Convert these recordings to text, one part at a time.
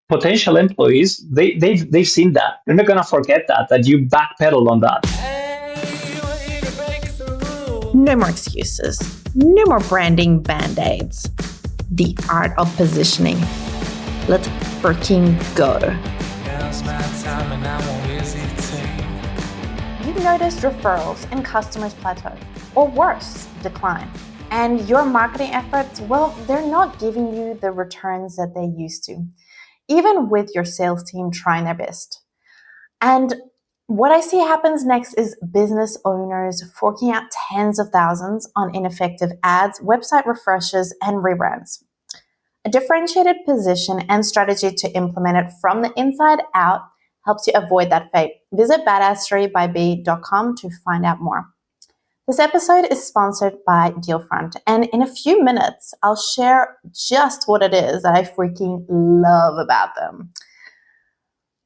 potential employees, they've seen that. They're not going to forget that you backpedal on that. No more excuses. No more branding band-aids. The art of positioning. Let's freaking go. You've noticed referrals and customers plateau, or worse, decline. And your marketing efforts, well, they're not giving you the returns that they used to, even with your sales team trying their best. And what I see happens next is business owners forking out tens of thousands on ineffective ads, website refreshes, and rebrands. A differentiated position and strategy to implement it from the inside out helps you avoid that fate. Visit badassery.com to find out more. This episode is sponsored by Dealfront, and in a few minutes, I'll share just what it is that I freaking love about them.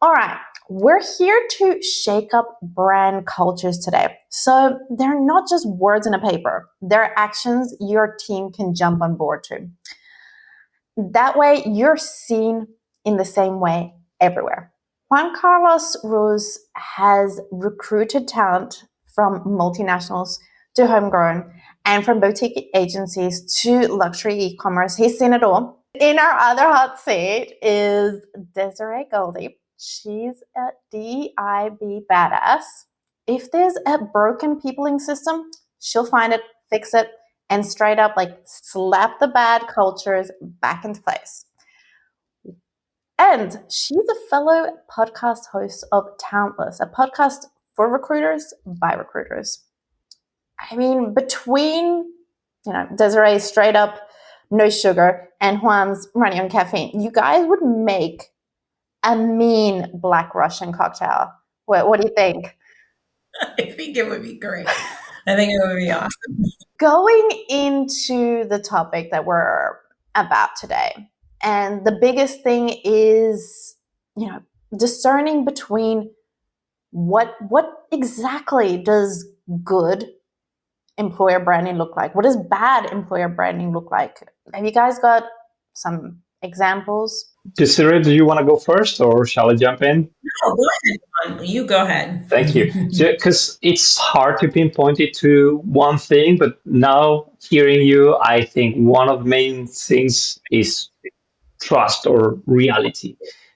All right, we're here to shake up brand cultures today. So they're not just words in a paper, they're actions your team can jump on board to. That way, you're seen in the same way everywhere. Juan Carlos Morales has recruited talent from multinationals to homegrown and from boutique agencies to luxury e-commerce. He's seen it all. In our other hot seat is Desiree Goldey. She's a DIB badass. If there's a broken peopling system, she'll find it, fix it, and straight up slap the bad cultures back into place. And she's a fellow podcast host of Talentless, a podcast for recruiters by recruiters. I mean, between, Desiree's straight up no sugar and Juan's running on caffeine, you guys would make a mean Black Russian cocktail. What do you think? I think it would be great. I think it would be awesome. Going into the topic that we're about today, and the biggest thing is, discerning between what exactly does good employer branding look like? What does bad employer branding look like? Have you guys got some examples? Desiree, do you want to go first or shall I jump in? No, go ahead, Juan. You go ahead. Thank you. Because it's hard to pinpoint it to one thing, but now hearing you, I think one of the main things is trust or reality.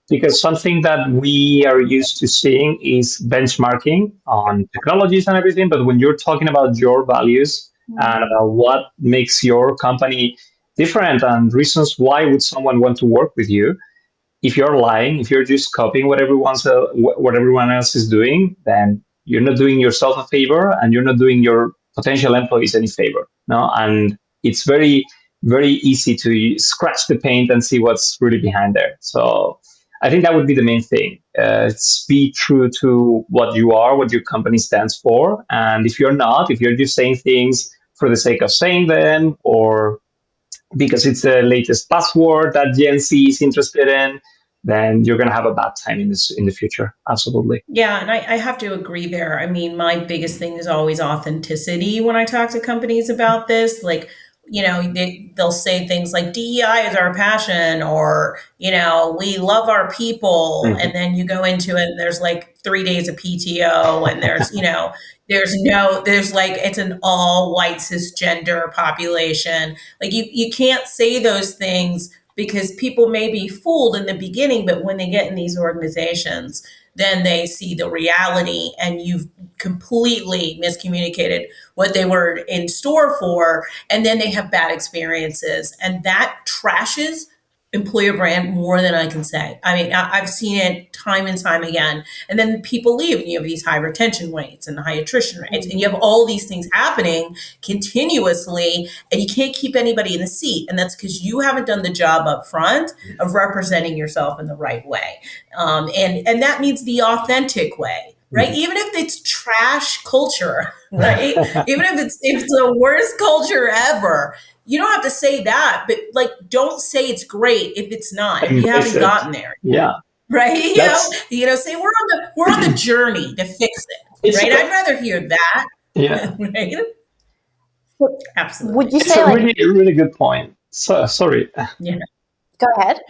Because something that we are used to seeing is benchmarking on technologies and everything. But when you're talking about your values and about what makes your company different and reasons why would someone want to work with you, if you're lying, if you're just copying what everyone else is doing, then you're not doing yourself a favor and you're not doing your potential employees any favor. No, and it's very, very easy to scratch the paint and see what's really behind there. So I think that would be the main thing. Be true to what you are, what your company stands for. And if you're not, if you're just saying things for the sake of saying them or because it's the latest password that Gen Z is interested in, then you're going to have a bad time in the future. Absolutely. Yeah, and I have to agree there. I mean, my biggest thing is always authenticity when I talk to companies about this. They'll say things like DEI is our passion, or, we love our people. Mm-hmm. And then you go into it and there's 3 days of PTO and there's, it's an all white cisgender population. You can't say those things because people may be fooled in the beginning, but when they get in these organizations, then they see the reality and you've completely miscommunicated what they were in store for. And then they have bad experiences, and that trashes employer brand more than I can say. I mean, I've seen it time and time again. And then people leave and you have these high retention rates and high attrition rates, and you have all these things happening continuously, and you can't keep anybody in the seat. And that's because you haven't done the job up front of representing yourself in the right way. And that means the authentic way, right? Mm-hmm. Even if it's trash culture, right? Even if it's the worst culture ever, you don't have to say that, but don't say it's great if it's not. If you haven't gotten there. Yeah. Right? Say we're on the journey to fix it. Right? I'd rather hear that. Yeah. Right? Absolutely. Would you it's say a really, really good point. So sorry. Yeah. Go ahead.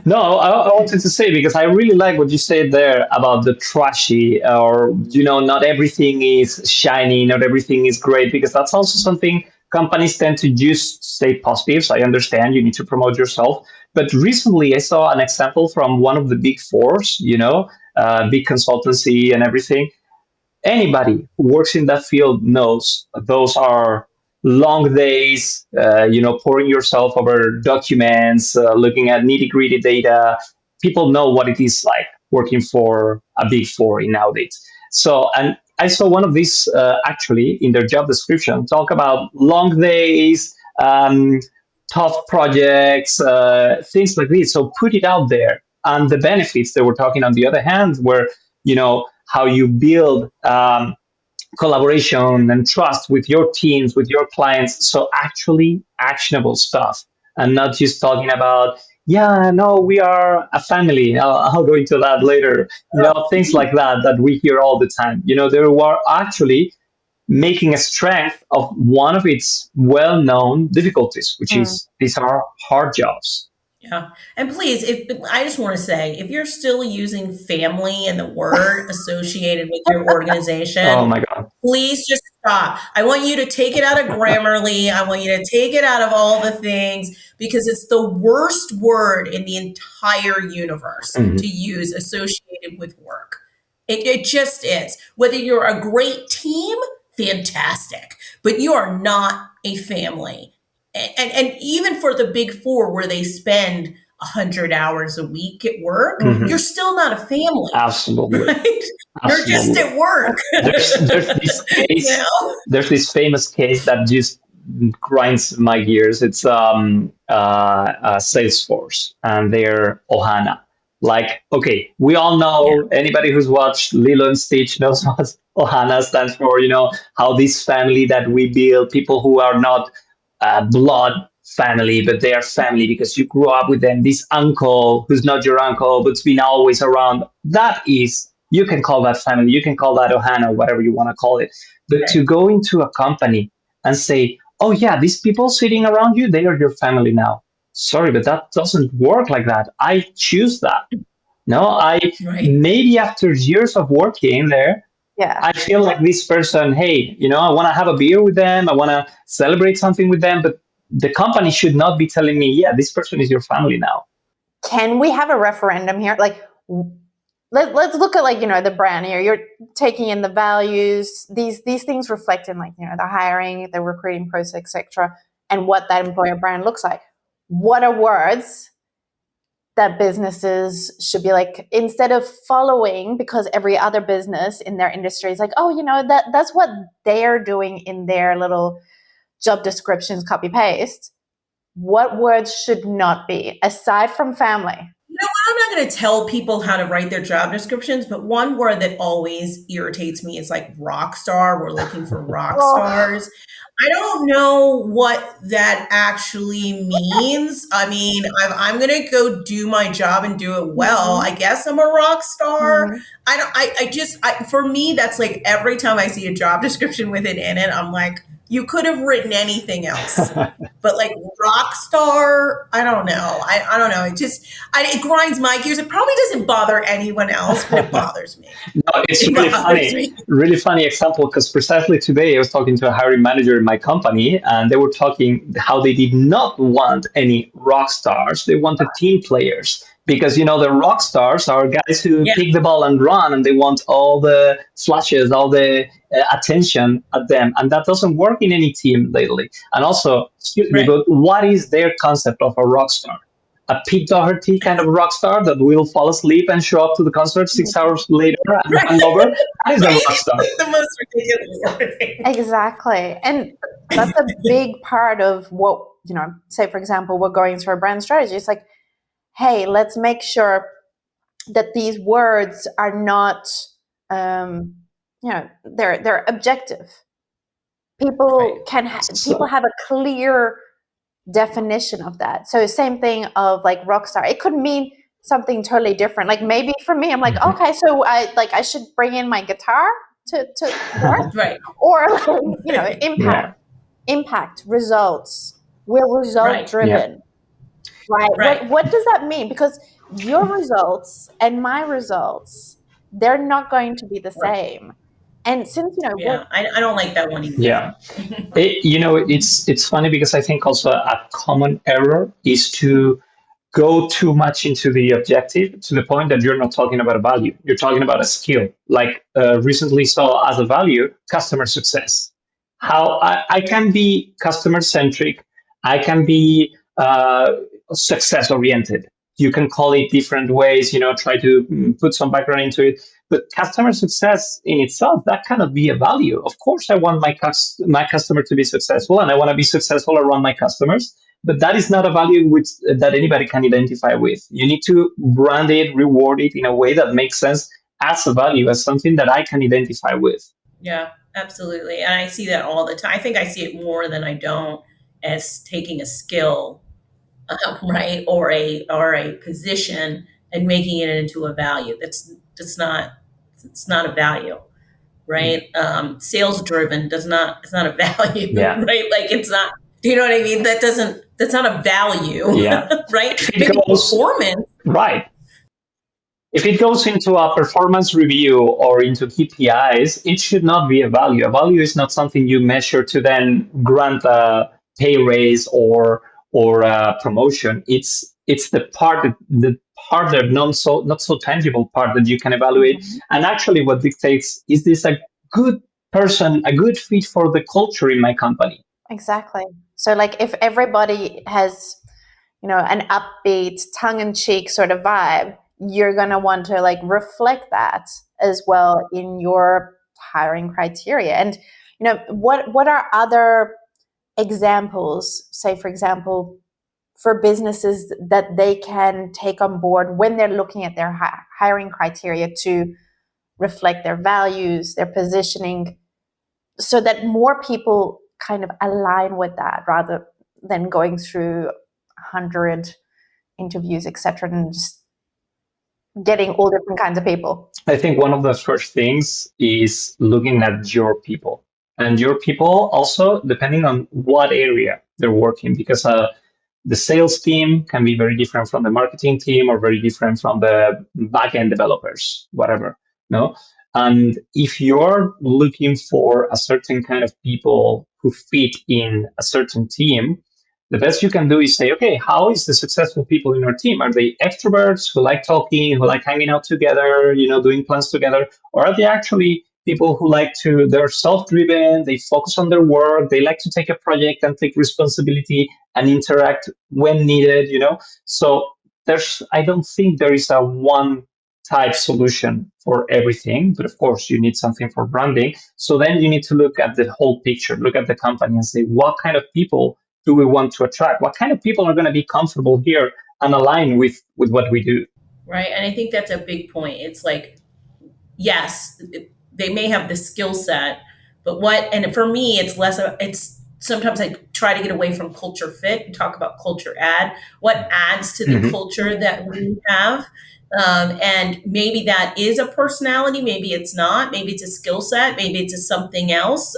No, I wanted to say because I really like what you said there about the trashy, or not everything is shiny, not everything is great, because that's also something companies tend to just stay positive. So I understand you need to promote yourself, but recently I saw an example from one of the big fours, big consultancy and everything. Anybody who works in that field knows those are long days, pouring yourself over documents, looking at nitty gritty data. People know what it is like working for a big four in nowadays. So, and I saw one of these actually in their job description talk about long days, tough projects, things like this. So put it out there. And the benefits they were talking on the other hand were, how you build collaboration and trust with your teams, with your clients. So actually actionable stuff, and not just talking about, yeah, no, we are a family. I'll go into that later. Things like that we hear all the time. They were actually making a strength of one of its well-known difficulties, which is these are hard jobs. Yeah. And please, if I just want to say, if you're still using family and the word associated with your Oh organization, my God. please just stop. I want you to take it out of Grammarly. I want you to take it out of all the things, because it's the worst word in the entire universe to use associated with work. It just is. Whether you're a great team, fantastic, but you are not a family. And even for the big four, where they spend 100 hours a week at work, you're still not a family. Absolutely. Right? You're just Absolutely. at work. There's this case. There's this famous case that just grinds my gears. It's Salesforce and their Ohana. Like, okay, we all know, anybody who's watched Lilo and Stitch knows what Ohana stands for. How this family that we build, people who are not blood family, but they are family because you grew up with them. This uncle who's not your uncle, but's been always around. That is, you can call that family. You can call that Ohana, whatever you want to call it. But to go into a company and say, oh yeah, these people sitting around you, they are your family now. Sorry, but that doesn't work like that. I choose that. No, maybe after years of working there, I feel like this person, hey, I want to have a beer with them. I want to celebrate something with them. But the company should not be telling me, yeah, this person is your family now. Can we have a referendum here? Like, let's look at, like, the brand here. You're taking in the values. These things reflect in, like, the hiring, the recruiting process, etc., and what that employer brand looks like. What are words that businesses should be like, instead of following, because every other business in their industry is like, oh, that's what they're doing in their little job descriptions, copy paste. What words should not be, aside from family? I'm not going to tell people how to write their job descriptions, but one word that always irritates me is like rock star. We're looking for rock stars. I don't know what that actually means. I mean, I'm going to go do my job and do it well. I guess I'm a rock star. For me, that's like every time I see a job description with it in it, I'm like, you could have written anything else. But like rock star, I don't know. I don't know. It grinds my gears. It probably doesn't bother anyone else, but it bothers me. No, it's really funny. Really funny example, because precisely today I was talking to a hiring manager in my company, and they were talking how they did not want any rock stars. They wanted team players. Because, the rock stars are guys who pick the ball and run, and they want all the flashes, all the attention at them. And that doesn't work in any team lately. And also, excuse me, but what is their concept of a rock star? A Pete Doherty kind of rock star that will fall asleep and show up to the concert 6 hours later and hangover? That is a rock star. The most ridiculous wording. Exactly. And that's a big part of what, say, for example, we're going through a brand strategy. It's like, hey, let's make sure that these words are not, they're objective. People people have a clear definition of that. So same thing of like rock star. It could mean something totally different. Like maybe for me, I'm like, okay, so I should bring in my guitar to work, or impact, results. We're result driven. right? Right. What does that mean? Because your results and my results, they're not going to be the Right. same. And since Yeah. I don't like that one either. Yeah. It's funny because I think also a common error is to go too much into the objective to the point that you're not talking about a value. You're talking about a skill. Like recently saw as a value, customer success. How I can be customer centric. I can be success oriented. You can call it different ways, try to put some background into it. But customer success in itself, that cannot be a value. Of course, I want my customer to be successful and I want to be successful around my customers, but that is not a value that anybody can identify with. You need to brand it, reward it in a way that makes sense as a value, as something that I can identify with. Yeah, absolutely. And I see that all the time. I think I see it more than I don't as taking a skill, right, or a position and making it into a value. That's not it's not a value, right? Sales driven does not it's not a value, Yeah. right? Like it's not. Do you know what I mean? That's not a value, Yeah. right? If it Maybe goes performance. right, if it goes into a performance review or into KPIs, it should not be a value. A value is not something you measure to then grant a pay raise or a promotion. It's the part that not so tangible part that you can evaluate. Mhm. And actually, what dictates is this a good person, a good fit for the culture in my company. Exactly. So, like, if everybody has, an upbeat, tongue-in-cheek sort of vibe, you're gonna want to like reflect that as well in your hiring criteria. And what are other examples? Say, for example, for businesses that they can take on board when they're looking at their hiring criteria to reflect their values, their positioning, so that more people kind of align with that rather than going through 100 interviews, etc., and just getting all different kinds of people. I think one of the first things is looking at your people and your people also depending on what area they're working because the sales team can be very different from the marketing team or very different from the backend developers, whatever. No. And if you're looking for a certain kind of people who fit in a certain team, the best you can do is say, okay, how is the successful people in our team? Are they extroverts who like talking, who like hanging out together, doing plans together? Or are they actually people who they're self-driven, they focus on their work, they like to take a project and take responsibility and interact when needed? So I don't think there is a one type solution for everything, but of course you need something for branding. So then you need to look at the whole picture, look at the company and say, what kind of people do we want to attract? What kind of people are going to be comfortable here and align with what we do? Right. And I think that's a big point. It's like, yes, they may have the skill set, but and for me, it's less of, it's sometimes I try to get away from culture fit and talk about culture add. What adds to the Mhm. culture that we have? And maybe that is a personality, maybe it's not, maybe it's a skill set, maybe it's a something else.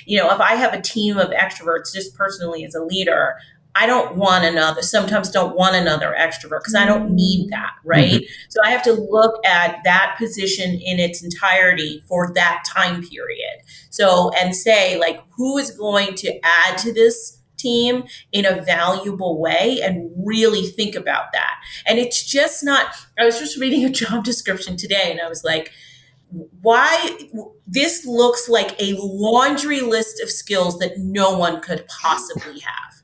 If I have a team of extroverts, just personally as a leader, I don't want sometimes don't want another extrovert because I don't need that, right? Mhm. So I have to look at that position in its entirety for that time period. So, and say, like, who is going to add to this team in a valuable way and really think about that. And it's just not, I was just reading a job description today and I was like, why this looks like a laundry list of skills that no one could possibly have,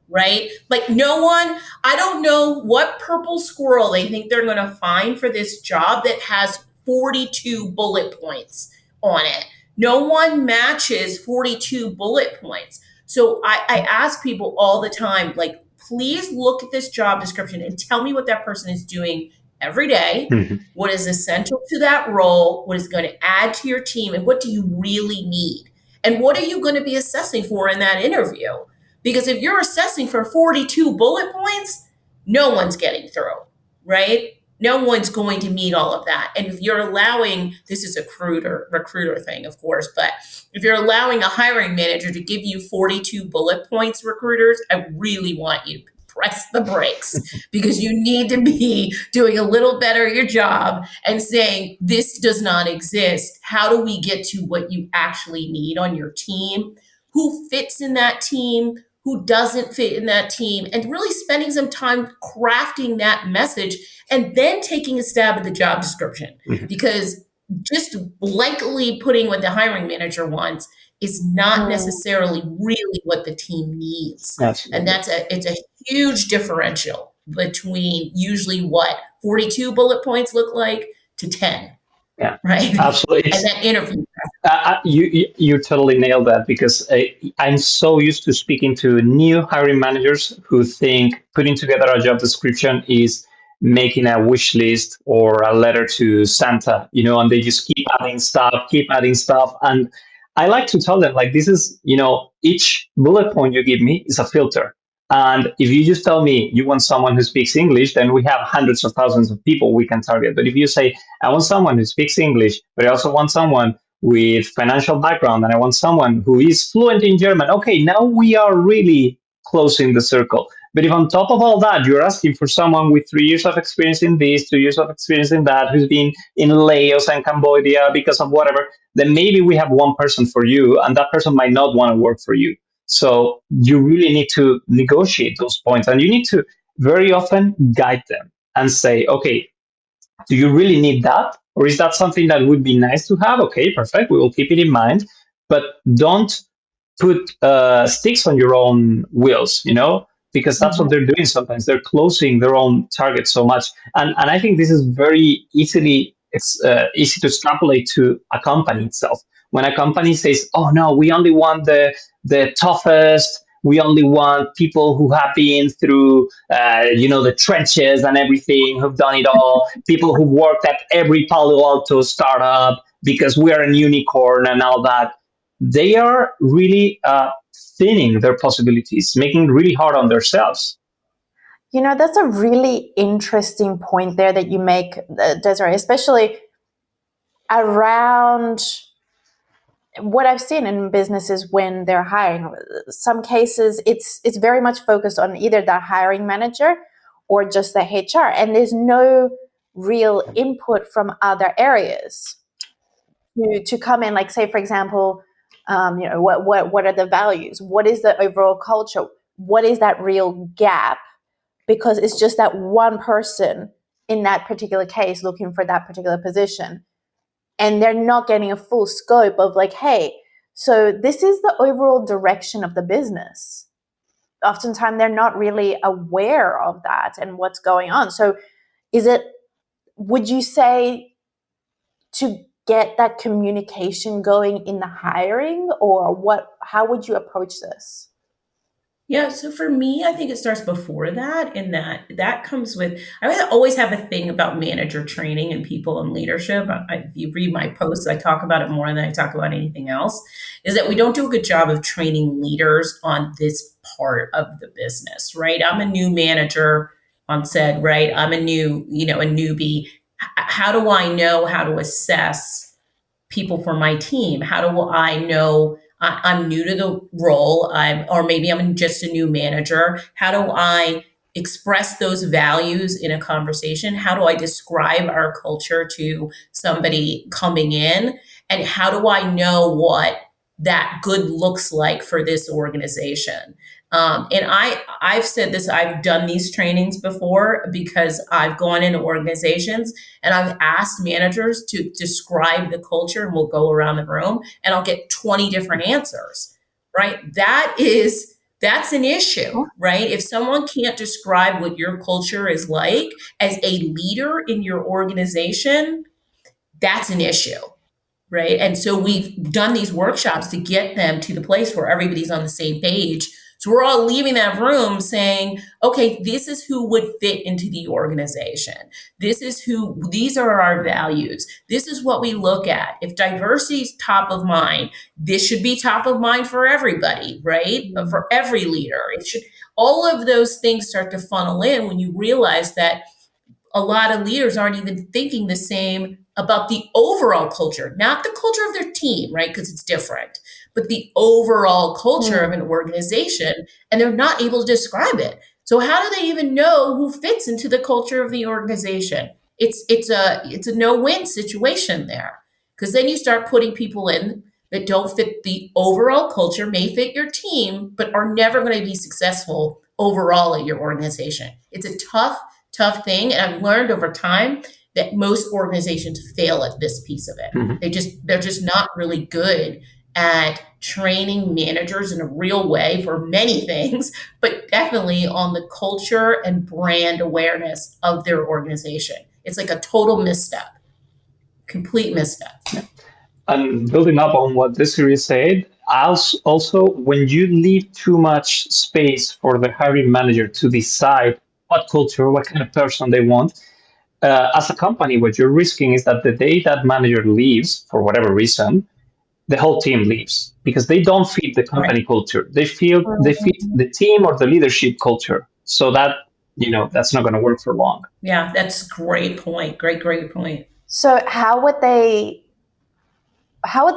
right? Like no one, I don't know what purple squirrel they think they're going to find for this job that has 42 bullet points on it. No one matches 42 bullet points. So I ask people all the time, like, please look at this job description and tell me what that person is doing every day. Mhm. What is essential to that role? What is going to add to your team? And what do you really need? And what are you going to be assessing for in that interview? Because if you're assessing for 42 bullet points, no one's getting through, right? No one's going to meet all of that. And if you're allowing, this is a recruiter thing, of course, but if you're allowing a hiring manager to give you 42 bullet points, recruiters, I really want you to press the brakes because you need to be doing a little better at your job and saying, this does not exist. How do we get to what you actually need on your team? Who fits in that team? Who doesn't fit in that team? And really spending some time crafting that message and then taking a stab at the job description. Mhm. Because just blankly putting what the hiring manager wants is not necessarily really what the team needs. And Absolutely. it's a huge differential between usually what 42 bullet points look like to 10, Yeah, right? absolutely. And that interview. You totally nailed that because I'm so used to speaking to new hiring managers who think putting together a job description is making a wish list or a letter to Santa, and they just keep adding stuff. And I like to tell them, like, this is, each bullet point you give me is a filter. And if you just tell me you want someone who speaks English, then we have hundreds of thousands of people we can target. But if you say, I want someone who speaks English, but I also want someone with financial background and I want someone who is fluent in German, okay, now we are really closing the circle. But if on top of all that, you're asking for someone with 3 years of experience in this, 2 years of experience in that, who's been in Laos and Cambodia because of whatever, then maybe we have one person for you and that person might not want to work for you. So you really need to negotiate those points and you need to very often guide them and say, okay, do you really need that? Or is that something that would be nice to have? Okay, perfect. We will keep it in mind. But don't put sticks on your own wheels, because that's what they're doing sometimes. They're closing their own target so much. And I think this is very easy to extrapolate to a company itself. When a company says, oh no, we only want the toughest, we only want people who have been through, the trenches and everything, who've done it all, people who've worked at every Palo Alto startup because we are a unicorn and all that. They are really thinning their possibilities, making it really hard on themselves. That's a really interesting point there that you make, Desiree, especially around what I've seen in businesses when they're hiring. Some cases, it's very much focused on either the hiring manager or just the HR, and there's no real input from other areas to come in. Like, say, for example, what are the values? What is the overall culture? What is that real gap? Because it's just that one person in that particular case looking for that particular position. And they're not getting a full scope of like, hey, so this is the overall direction of the business. Oftentimes they're not really aware of that and what's going on. So would you say to get that communication going in the hiring, or how would you approach this? Yeah, so for me, I think it starts before that, and that comes with. I always have a thing about manager training and people and leadership. If you read my posts, I talk about it more than I talk about anything else. Is that we don't do a good job of training leaders on this part of the business, right? I'm a new manager on said, right? I'm a newbie. How do I know how to assess people for my team? How do I know I'm new to the role, or maybe I'm just a new manager? How do I express those values in a conversation? How do I describe our culture to somebody coming in? And how do I know what that good looks like for this organization? And I've said this, I've done these trainings before because I've gone into organizations and I've asked managers to describe the culture, and we'll go around the room and I'll get 20 different answers, right? That's an issue, right? If someone can't describe what your culture is like as a leader in your organization, that's an issue, right? And so we've done these workshops to get them to the place where everybody's on the same page. So we're all leaving that room saying, okay, this is who would fit into the organization. These are our values. This is what we look at. If diversity is top of mind, this should be top of mind for everybody, right? For every leader. All of those things start to funnel in when you realize that a lot of leaders aren't even thinking the same about the overall culture, not the culture of their team, right? Because it's different, but the overall culture of an organization, and they're not able to describe it. So how do they even know who fits into the culture of the organization? It's a no-win situation there, because then you start putting people in that don't fit the overall culture, may fit your team, but are never going to be successful overall at your organization. It's a tough thing, and I've learned over time that most organizations fail at this piece of it. Mhm. They're just not really good at training managers in a real way for many things, but definitely on the culture and brand awareness of their organization. It's like a total misstep, complete misstep. And building up on what Desiree said, also when you leave too much space for the hiring manager to decide what culture, what kind of person they want, as a company, what you're risking is that the day that manager leaves, for whatever reason, the whole team leaves because they don't fit the Right. company culture. They fit the team or the leadership culture. So that that's not going to work for long. Yeah, that's a great point. Great point. So how would they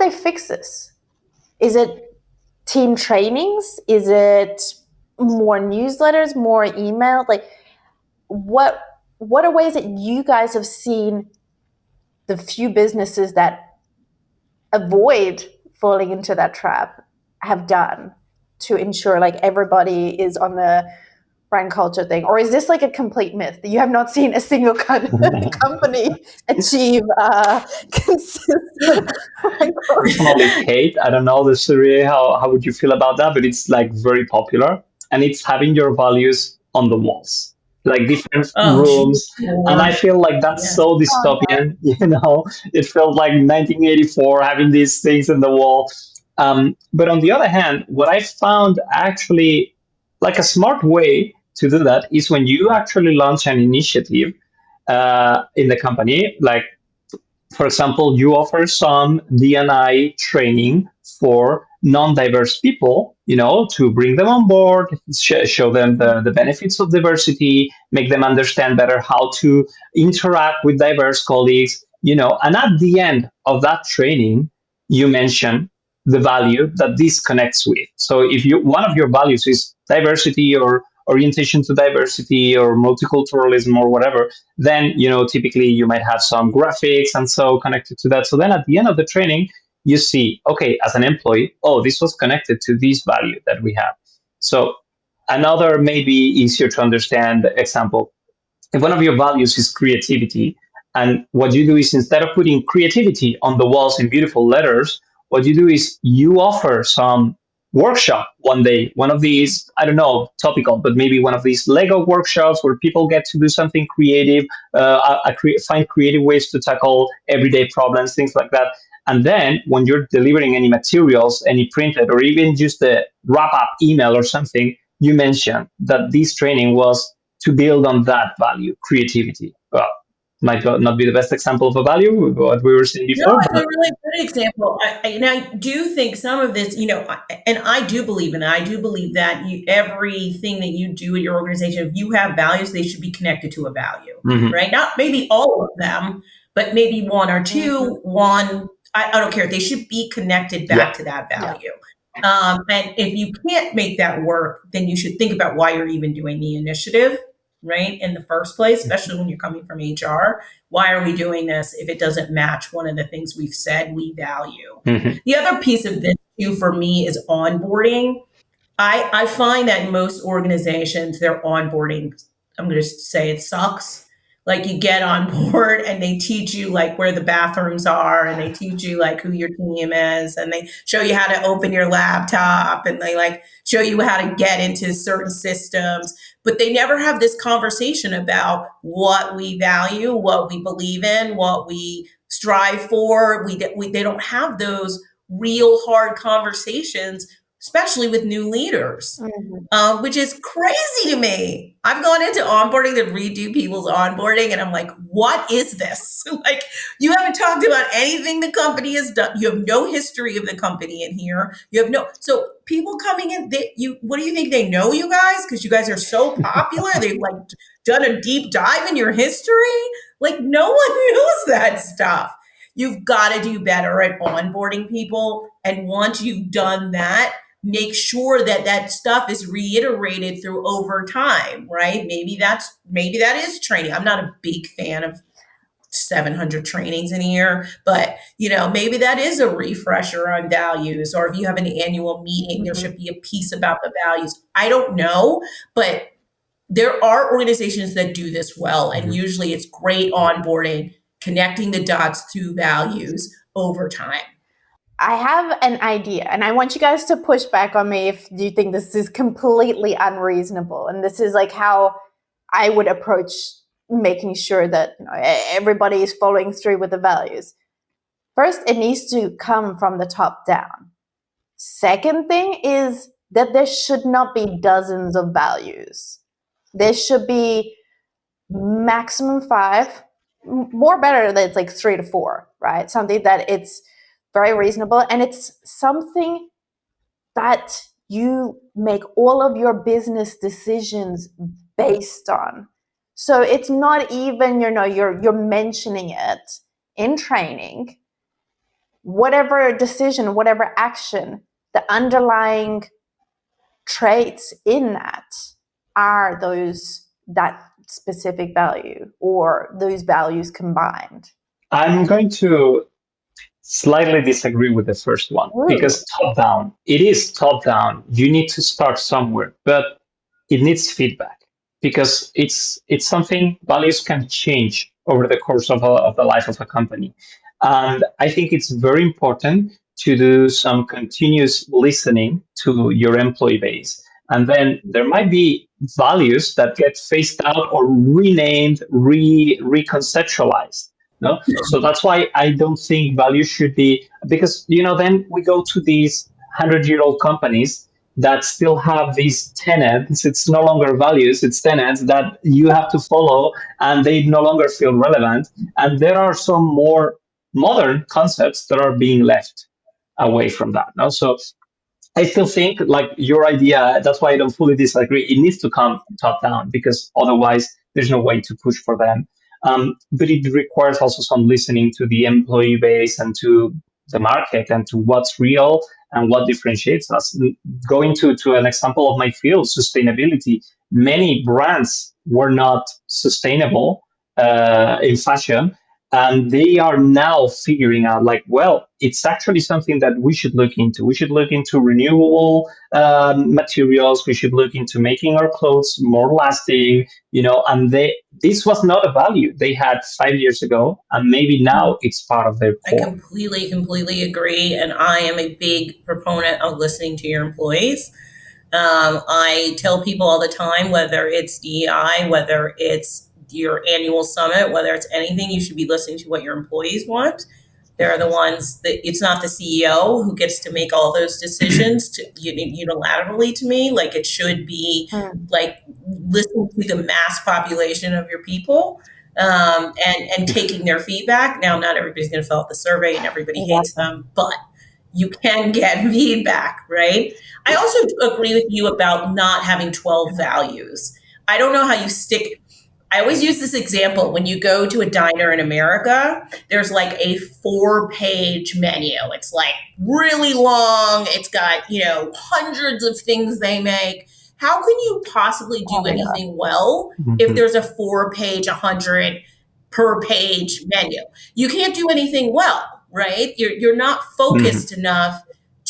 fix this? Is it team trainings? Is it more newsletters, more email? Like what are ways that you guys have seen the few businesses that avoid falling into that trap have done to ensure like everybody is on the brand culture thing? Or is this like a complete myth that you have not seen a single company achieve consistent brand Personally, culture? Kate, I don't know the story. How would you feel about that? But it's like very popular, and it's having your values on the walls, like different Oh, rooms. And I sure. feel like that's Yes. so dystopian. It felt like 1984 having these things in the wall. But on the other hand, what I found actually like a smart way to do that is when you actually launch an initiative in the company, like for example, you offer some D&I training for non-diverse people, to bring them on board, show them the benefits of diversity, make them understand better how to interact with diverse colleagues, and at the end of that training, you mention the value that this connects with. So if one of your values is diversity or orientation to diversity or multiculturalism or whatever, then typically you might have some graphics and so connected to that. So then at the end of the training you see, okay, as an employee, oh, this was connected to this value that we have. So another maybe easier to understand example, if one of your values is creativity, and what you do is instead of putting creativity on the walls in beautiful letters, what you do is you offer some workshop one day, one of these, I don't know, topical, but maybe one of these Lego workshops where people get to do something creative, find creative ways to tackle everyday problems, things like that. And then when you're delivering any materials, any printed or even just a wrap up email or something, you mention that this training was to build on that value, creativity. Well, might not be the best example of a value, what we were saying No, before, it's a but really good example. And I do think some of this, and I do believe in it. I do believe that everything that you do in your organization, if you have values, they should be connected to a value, mhm. right? Not maybe all of them, but maybe one or two, one, I don't care. They should be connected Yeah. back to that Yeah. value. And if you can't make that work, then you should think about why you're even doing the initiative, right? In the first place, especially when you're coming from HR. Why are we doing this if it doesn't match one of the things we've said we value? Mhm. The other piece of this too for me is onboarding. I find that in most organizations, their onboarding, I'm going to say it sucks. Like you get on board and they teach you like where the bathrooms are and they teach you like who your team is and they show you how to open your laptop and they like show you how to get into certain systems. But they never have this conversation about what we value, what we believe in, what we strive for. They don't have those real hard conversations, especially with new leaders, Mhm. which is crazy to me. I've gone into onboarding to redo people's onboarding, and I'm like, what is this? Like, you haven't talked about anything the company has done. You have no history of the company in here. You have no. So people coming in, what do you think they know you guys? Because you guys are so popular. They've like done a deep dive in your history. Like, no one knows that stuff. You've got to do better at onboarding people. And once you've done that, make sure that that stuff is reiterated through over time, right? Maybe that is training. I'm not a big fan of 700 trainings in a year, but maybe that is a refresher on values, or if you have an annual meeting, there should be a piece about the values. I don't know, but there are organizations that do this well, and usually it's great onboarding, connecting the dots to values over time. I have an idea, and I want you guys to push back on me if you think this is completely unreasonable. And this is like how I would approach making sure that everybody is following through with the values. First, it needs to come from the top down. Second thing is that there should not be dozens of values. There should be maximum 5, more better that it's like 3 to 4, right? Something that it's very reasonable, and it's something that you make all of your business decisions based on. So it's not even, you're mentioning it in training. Whatever decision, whatever action, the underlying traits in that are that specific value or those values combined. I'm going to slightly disagree with the first one because top down, it is top down. You need to start somewhere, but it needs feedback because it's something values can change over the course of the life of a company. And I think it's very important to do some continuous listening to your employee base. And then there might be values that get phased out or renamed, reconceptualized. No? So that's why I don't think value should be, because, then we go to these 100-year-old companies that still have these tenets. It's no longer values, it's tenets that you have to follow, and they no longer feel relevant. And there are some more modern concepts that are being left away from that. No? So I still think, like your idea, that's why I don't fully disagree. It needs to come top down because otherwise there's no way to push for them. But it requires also some listening to the employee base and to the market and to what's real and what differentiates us. Going to an example of my field, sustainability, many brands were not sustainable in fashion. And they are now figuring out, like, well, it's actually something that we should look into. We should look into renewable materials. We should look into making our clothes more lasting, and this was not a value they had 5 years ago. And maybe now it's part of their core. I completely agree. And I am a big proponent of listening to your employees. I tell people all the time, whether it's DEI, whether it's your annual summit, whether it's anything, you should be listening to what your employees want. They're the ones that, it's not the CEO who gets to make all those decisions unilaterally to me. Like, it should be like listening to the mass population of your people, and taking their feedback. Now, not everybody's going to fill out the survey and everybody hates them, but you can get feedback, right? I also agree with you about not having 12 values. I don't know how you stick. I always use this example. When you go to a diner in America, there's like a 4-page menu. It's like really long. It's got, hundreds of things they make. How can you possibly do anything well if there's a 4-page, 100 per page menu? You can't do anything well, right? You're not focused enough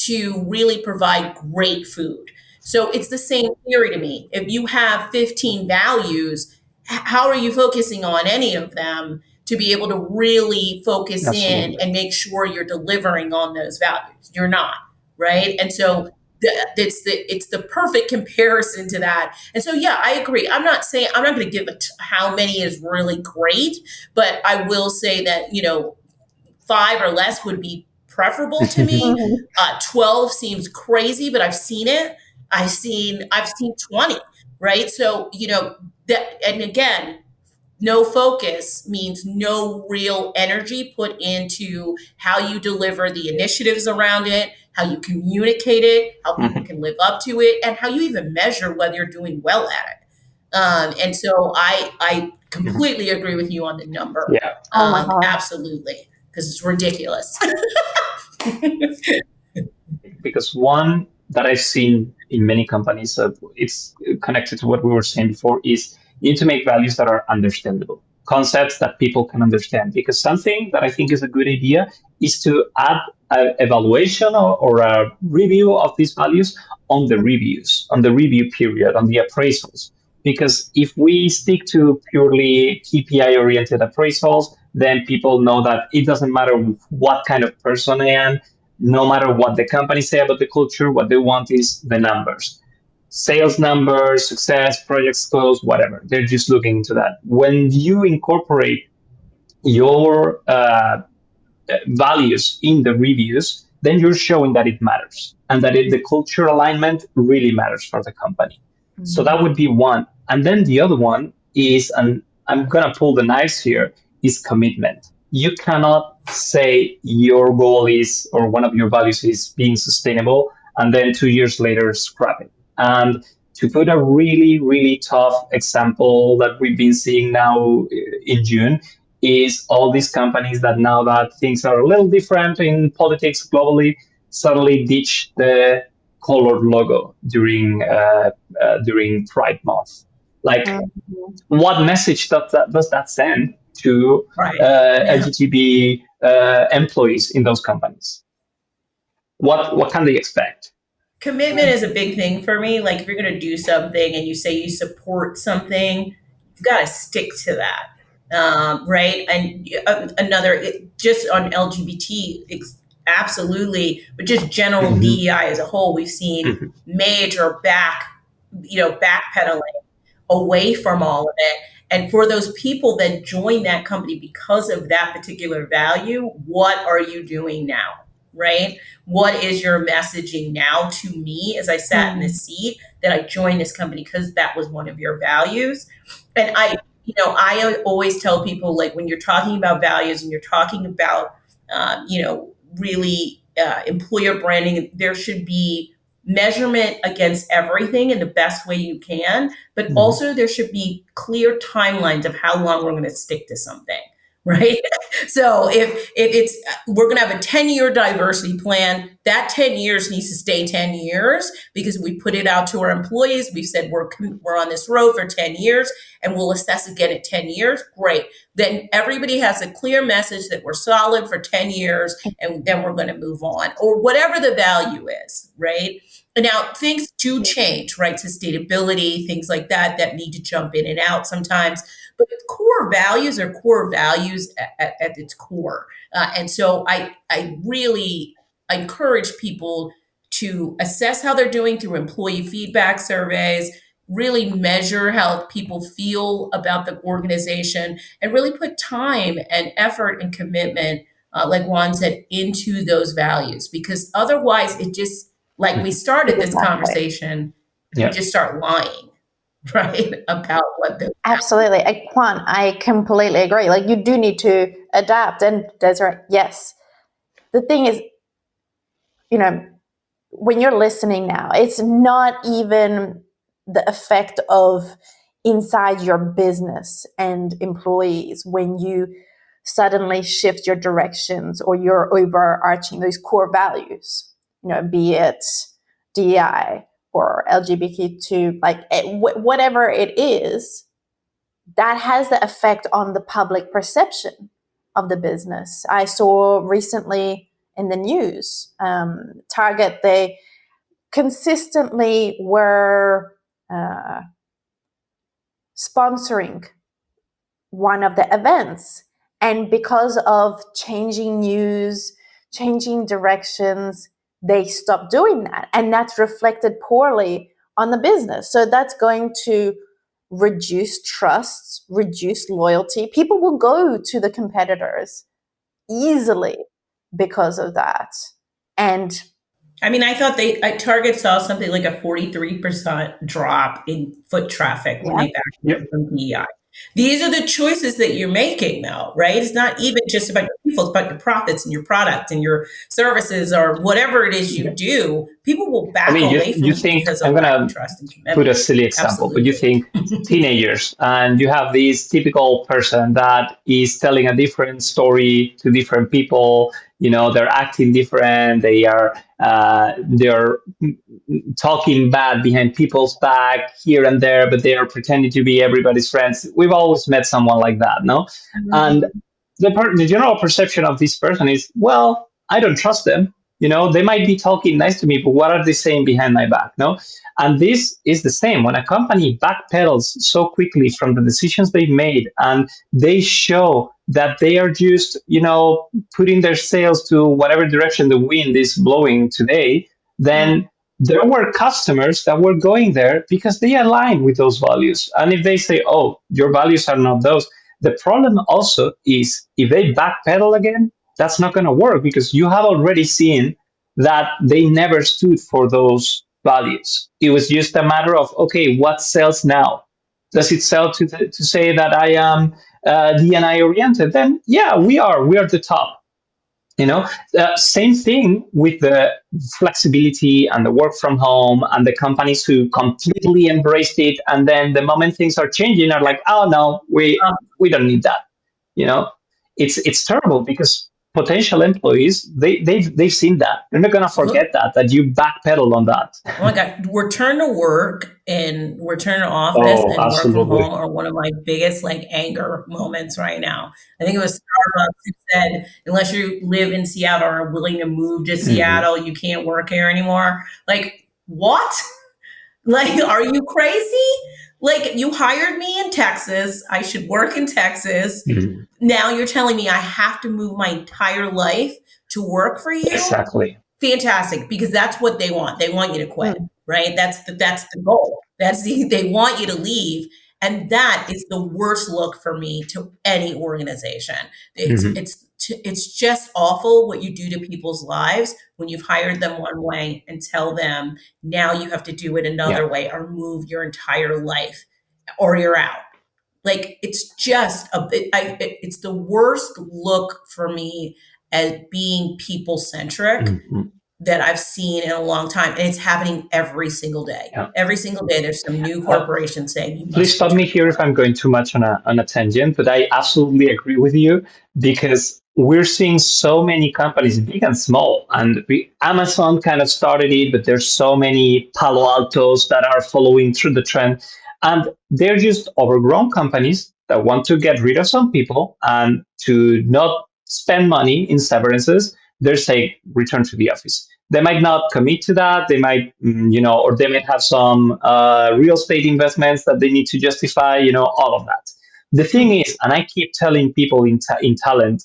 to really provide great food. So it's the same theory to me. If you have 15 values, how are you focusing on any of them to be able to really focus in and make sure you're delivering on those values? You're not, right? And so it's the perfect comparison to that. And so, yeah, I agree. I'm not going to give how many is really great, but I will say that, 5 or less would be preferable to me. 12 seems crazy, but I've seen it. I've seen 20, right? So, and again, no focus means no real energy put into how you deliver the initiatives around it, how you communicate it, how people can live up to it, and how you even measure whether you're doing well at it. And so I completely agree with you on the number. Yeah. Absolutely, because it's ridiculous. Because one that I've seen in many companies, it's connected to what we were saying before, is you need to make values that are understandable, concepts that people can understand. Because something that I think is a good idea is to add an evaluation or a review of these values on the reviews, on the review period, on the appraisals. Because if we stick to purely KPI oriented appraisals, then people know that it doesn't matter what kind of person I am, no matter what the company say about the culture, what they want is the numbers. Sales numbers, success, projects closed, whatever. They're just looking into that. When you incorporate your values in the reviews, then you're showing that it matters and that the culture alignment really matters for the company. So that would be one. And then the other one is, and I'm going to pull the knives here, is commitment. You cannot say your goal is, or one of your values is being sustainable, and then 2 years later scrap it. And to put a really, really tough example that we've been seeing now in June, is all these companies that now that things are a little different in politics globally, suddenly ditch the colored logo during Pride Month. Like, what message does that send to LGBT employees in those companies? What can they expect? Commitment is a big thing for me. Like if you're going to do something and you say you support something, you've got to stick to that. Right. And just on LGBT, absolutely, but just general DEI as a whole, we've seen major backpedaling away from all of it. And for those people that join that company because of that particular value, what are you doing now? Right? What is your messaging now to me as I sat in the seat that I joined this company because that was one of your values? And I always tell people, like, when you're talking about values and you're talking about, really employer branding, there should be measurement against everything in the best way you can, but also there should be clear timelines of how long we're going to stick to something. Right. So if it's, we're going to have a 10-year diversity plan, that 10 years needs to stay 10 years because we put it out to our employees. We've said we're on this road for 10 years and we'll assess again at 10 years. Great. Then everybody has a clear message that we're solid for 10 years and then we're going to move on, or whatever the value is. Right. And now things do change, right? Sustainability, things like that need to jump in and out sometimes. But core values are core values at its core. And so I really encourage people to assess how they're doing through employee feedback surveys, really measure how people feel about the organization, and really put time and effort and commitment, like Juan said, into those values. Because otherwise it just, like we started this conversation, we just start lying. Right, about what the absolutely. Juan, I completely agree. Like, you do need to adapt. And Desiree, yes. The thing is, when you're listening now, it's not even the effect of inside your business and employees when you suddenly shift your directions or you're overarching those core values, be it DEI or LGBTQ, like whatever it is, that has the effect on the public perception of the business. I saw recently in the news, Target, they consistently were sponsoring one of the events. And because of changing news, changing directions, they stopped doing that. And that's reflected poorly on the business. So that's going to reduce trust, reduce loyalty. People will go to the competitors easily because of that. And I mean, I thought Target saw something like a 43% drop in foot traffic when they backed from DEI. These are the choices that you're making, though, right? It's not even just about your people, it's about your profits and your product and your services or whatever it is you do. People will back away from you because of lack of trust and commitment. Put a silly example, but you think teenagers, and you have this typical person that is telling a different story to different people. they're acting different. They're talking bad behind people's back here and there, but they are pretending to be everybody's friends. We've always met someone like that, no? And Mhm. the general perception of this person is, well, I don't trust them. They might be talking nice to me, but what are they saying behind my back? No. And this is the same when a company backpedals so quickly from the decisions they've made, and they show that they are just, putting their sails to whatever direction the wind is blowing today. Then there were customers that were going there because they align with those values. And if they say, oh, your values are not those, the problem also is if they backpedal again, that's not going to work because you have already seen that they never stood for those values. It was just a matter of, okay, what sells now? Does it sell to say that I am DNI oriented? Then, yeah, we are the top. Same thing with the flexibility and the work from home and the companies who completely embraced it. And then the moment things are changing, are like, oh no, we don't need that. You know, it's terrible because potential employees they've seen that. They're not gonna forget that you backpedal on that. Oh my God, return to work and return to office Oh, and work from absolutely. home are one of my biggest like anger moments right now. I think it was Starbucks who said, unless you live in Seattle or are willing to move to Hmm. Seattle, you can't work here anymore. Like, what? Like, are you crazy? Like, you hired me in Texas. I should work in Texas. Hmm. Now you're telling me I have to move my entire life to work for you? Exactly. Fantastic, because that's what they want. They want you to quit, Mm. right? That's the goal. They want you to leave, and that is the worst look for me to any organization. Hmm. It's just awful what you do to people's lives when you've hired them one way and tell them now you have to do it Yeah. another way or move your entire life or you're out. Like it's just it's the worst look for me as being people centric Hmm. that I've seen in a long time. And it's happening every single day. Yeah. Every single day, there's some new Uh, corporation saying you Please must stop me return to here if work. I'm going too much on a tangent, but I absolutely agree with you because we're seeing so many companies, big and small, and Amazon kind of started it, but there's so many Palo Altos that are following through the trend, and they're just overgrown companies that want to get rid of some people and to not spend money in severances. They're saying return to the office. They might not commit to that. They might, or they might have some real estate investments that they need to justify, all of that. The thing is, and I keep telling people in talent,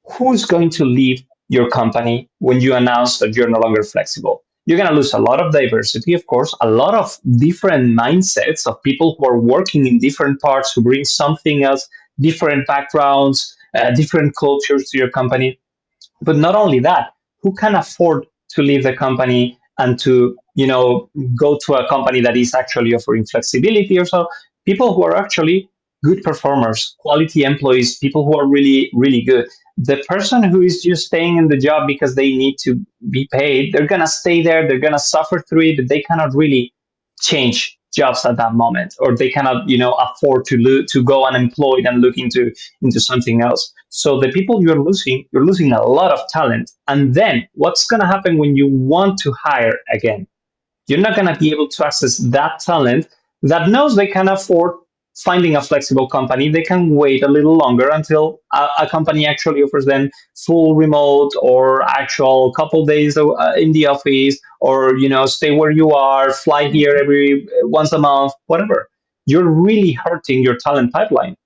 who's going to leave your company when you announce that you're no longer flexible? You're going to lose a lot of diversity, of course, a lot of different mindsets of people who are working in different parts, who bring something else, different backgrounds, different cultures to your company. But not only that, who can afford to leave the company and to go to a company that is actually offering flexibility or so? People who are actually good performers, quality employees, people who are really really good. The person who is just staying in the job because they need to be paid, they're going to stay there, they're going to suffer through it, but they cannot really change jobs at that moment, or they cannot afford to go unemployed and look into something else. So the people you're losing a lot of talent. And then what's going to happen when you want to hire again? You're not going to be able to access that talent that knows they can afford finding a flexible company. They can wait a little longer until a company actually offers them full remote or actual couple days in the office, or stay where you are, fly here every once a month, whatever. You're really hurting your talent pipeline.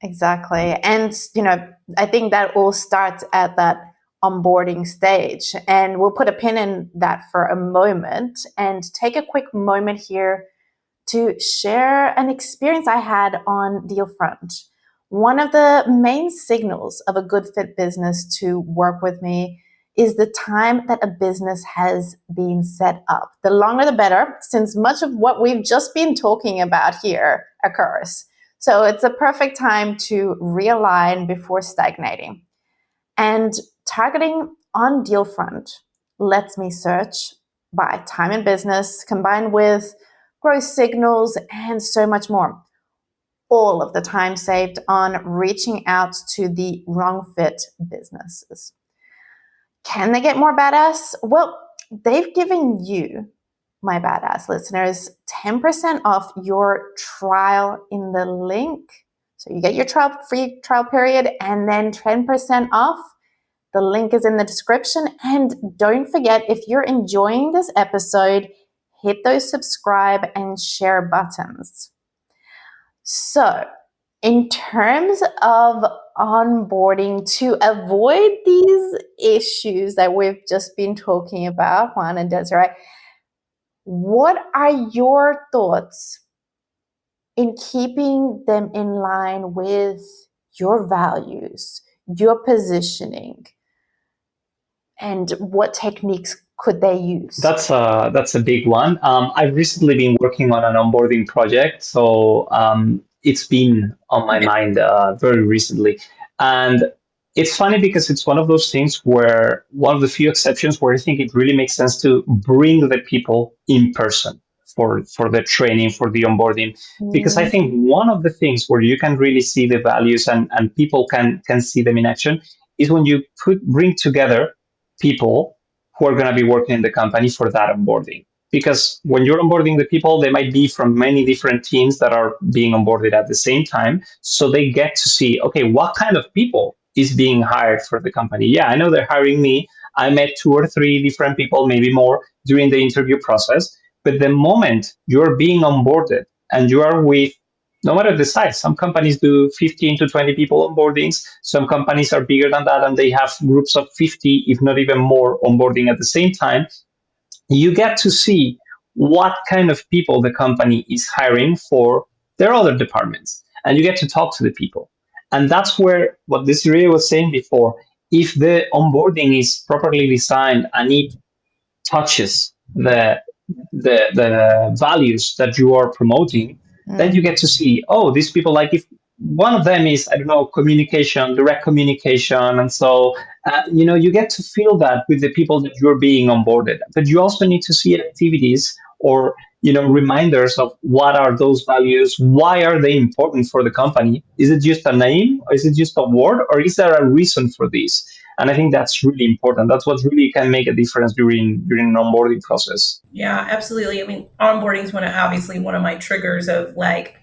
Exactly. And, I think that all starts at that onboarding stage. And we'll put a pin in that for a moment and take a quick moment here to share an experience I had on Dealfront. One of the main signals of a good fit business to work with me is the time that a business has been set up. The longer the better, since much of what we've just been talking about here occurs. So it's a perfect time to realign before stagnating. And targeting on Dealfront lets me search by time in business combined with growth signals and so much more. All of the time saved on reaching out to the wrong fit businesses. Can they get more badass? Well, they've given you, my badass listeners, 10% off your trial in the link. So you get your free trial period and then 10% off. The link is in the description. And don't forget, if you're enjoying this episode, hit those subscribe and share buttons. So, in terms of onboarding to avoid these issues that we've just been talking about, Juan and Desiree, what are your thoughts in keeping them in line with your values, your positioning, and what techniques could they use? That's a big one. I've recently been working on an onboarding project, so it's been on my mind very recently, and it's funny because it's one of those things where one of the few exceptions where I think it really makes sense to bring the people in person for the training, for the onboarding, because I think one of the things where you can really see the values and people can see them in action is when you bring together people who are going to be working in the company for that onboarding. Because when you're onboarding the people, they might be from many different teams that are being onboarded at the same time. So they get to see, okay, what kind of people is being hired for the company? Yeah, I know they're hiring me. I met 2 or 3 different people, maybe more, during the interview process. But the moment you're being onboarded and you are with, no matter the size, some companies do 15 to 20 people onboardings. Some companies are bigger than that and they have groups of 50, if not even more, onboarding at the same time. You get to see what kind of people the company is hiring for their other departments. And you get to talk to the people. And that's where what Desiree was saying before, if the onboarding is properly designed and it touches the values that you are promoting, then you get to see, oh, these people, like if one of them is, I don't know, communication, direct communication, and so you get to feel that with the people that you're being onboarded. But you also need to see activities or reminders of what are those values, why are they important for the company? Is it just a name, or is it just a word, or is there a reason for this? And I think that's really important. That's what really can make a difference during an onboarding process. Yeah, absolutely. I mean, onboarding is obviously one of my triggers of like,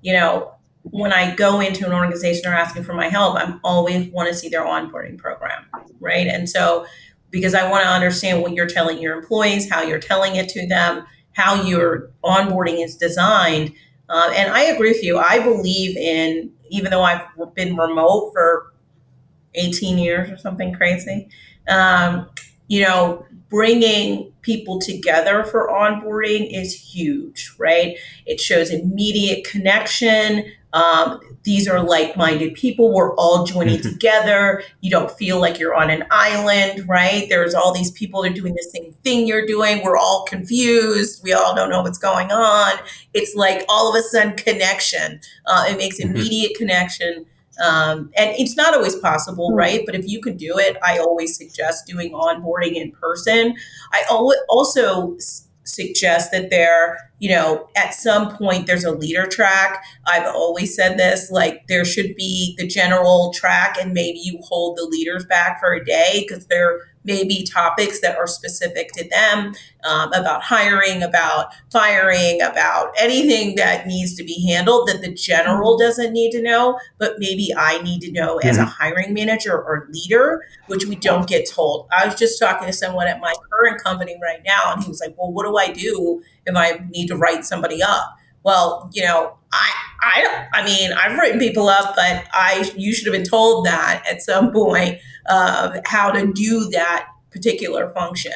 you know, when I go into an organization or asking for my help, I'm always want to see their onboarding program, right? And so, because I want to understand what you're telling your employees, how you're telling it to them, how your onboarding is designed. And I agree with you. I believe in, even though I've been remote for 18 years or something crazy. Um, Bringing people together for onboarding is huge, right? It shows immediate connection. These are like-minded people. We're all joining together. You don't feel like you're on an island, right? There's all these people that are doing the same thing you're doing. We're all confused. We all don't know what's going on. It's like all of a sudden connection. It makes immediate connection. And it's not always possible, right? But if you can do it, I always suggest doing onboarding in person. I also suggest that at some point there's a leader track. I've always said this, like there should be the general track and maybe you hold the leaders back for a day because there may be topics that are specific to them, about hiring, about firing, about anything that needs to be handled that the general doesn't need to know, but maybe I need to know as a hiring manager or leader, which we don't get told. I was just talking to someone at my current company right now, and he was like, well, what do I do if I need to write somebody up? Well, I mean, I've written people up, but you should have been told that at some point how to do that particular function,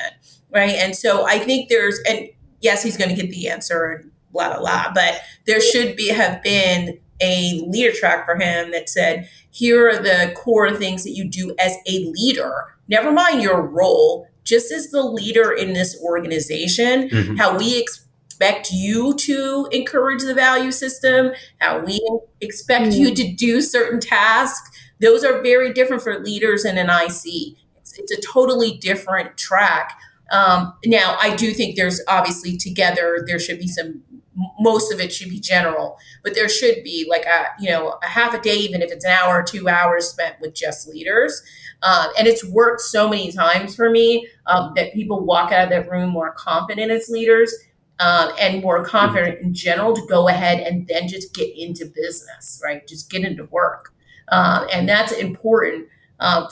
right? And so I think and yes, he's going to get the answer and blah blah blah, but there should have been a leader track for him that said, here are the core things that you do as a leader. Never mind your role, just as the leader in this organization, how we expect you to encourage the value system, how we expect you to do certain tasks. Those are very different for leaders in an IC. It's a totally different track. Now, I do think there's obviously together, there should be some most of it should be general, but there should be like a half a day, even if it's an hour or 2 hours spent with just leaders. And it's worked so many times for me, that people walk out of that room more confident as leaders, and more Mhm. confident in general to go ahead and then just get into business, right? Just get into work. And that's important,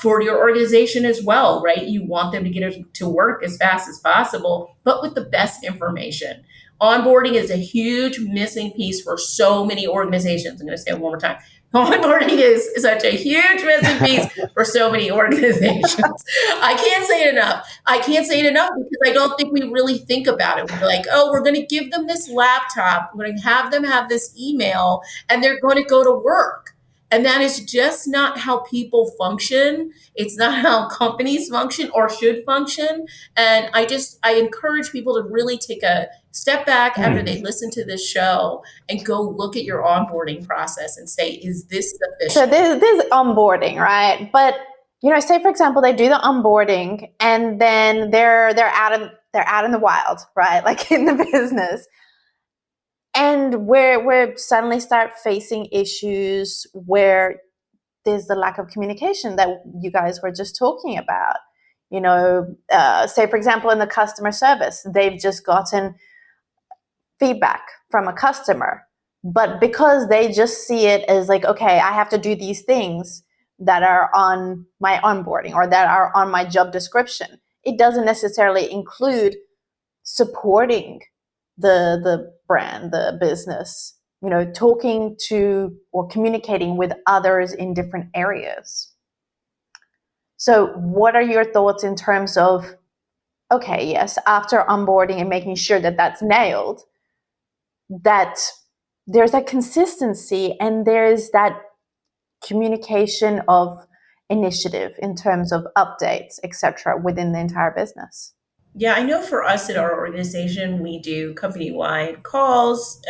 for your organization as well, right? You want them to get to work as fast as possible, but with the best information. Onboarding is a huge missing piece for so many organizations. I'm going to say it one more time. Onboarding is such a huge missing piece for so many organizations. I can't say it enough. I can't say it enough because I don't think we really think about it. We're like, oh, we're going to give them this laptop, we're going to have them have this email, and they're going to go to work. And that is just not how people function. It's not how companies function or should function. And I encourage people to really take a step back after they listen to this show and go look at your onboarding process and say, is this So sufficient? there's onboarding, right? But say for example, they do the onboarding and then they're out in the wild, right? Like in the business. And we're suddenly start facing issues where there's the lack of communication that you guys were just talking about. Say for example, in the customer service, they've just gotten feedback from a customer, but because they just see it as like, okay, I have to do these things that are on my onboarding or that are on my job description, it doesn't necessarily include supporting the brand, the business, talking to or communicating with others in different areas. So what are your thoughts in terms of, okay, yes, after onboarding and making sure that that's nailed, that there's that consistency and there's that communication of initiative in terms of updates, etc., within the entire business? Yeah, I know for us at our organization, we do company wide calls.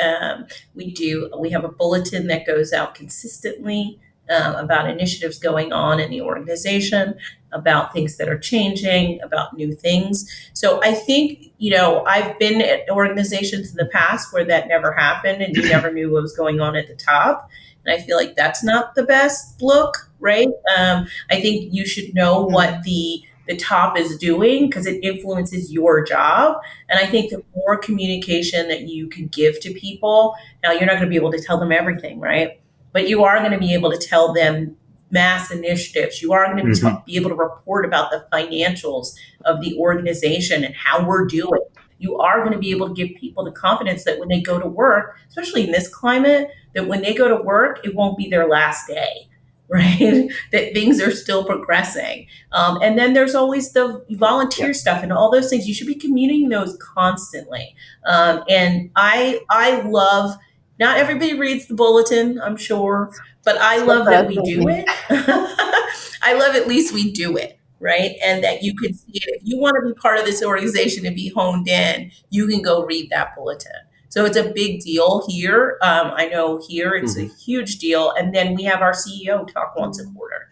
We have a bulletin that goes out consistently, about initiatives going on in the organization, about things that are changing, about new things. So I think, I've been at organizations in the past where that never happened and you never knew what was going on at the top. And I feel like that's not the best look, right? I think you should know what the top is doing because it influences your job. And I think the more communication that you can give to people, now you're not going to be able to tell them everything, right? But you are going to be able to tell them mass initiatives. You are going to Mhm. be able to report about the financials of the organization and how we're doing. You are going to be able to give people the confidence that when they go to work, especially in this climate, that when they go to work, it won't be their last day, right? That things are still progressing. And then there's always the Yeah. volunteer stuff and all those things. You should be communicating those constantly. And I love. Not everybody reads the bulletin, I'm sure, but I So love that we do personally. it. I love at least we do it, right? And that you could see it. If you want to be part of this organization and be honed in, you can go read that bulletin. So it's a big deal here. I know here it's a Mhm. huge deal. And then we have our CEO talk once a quarter.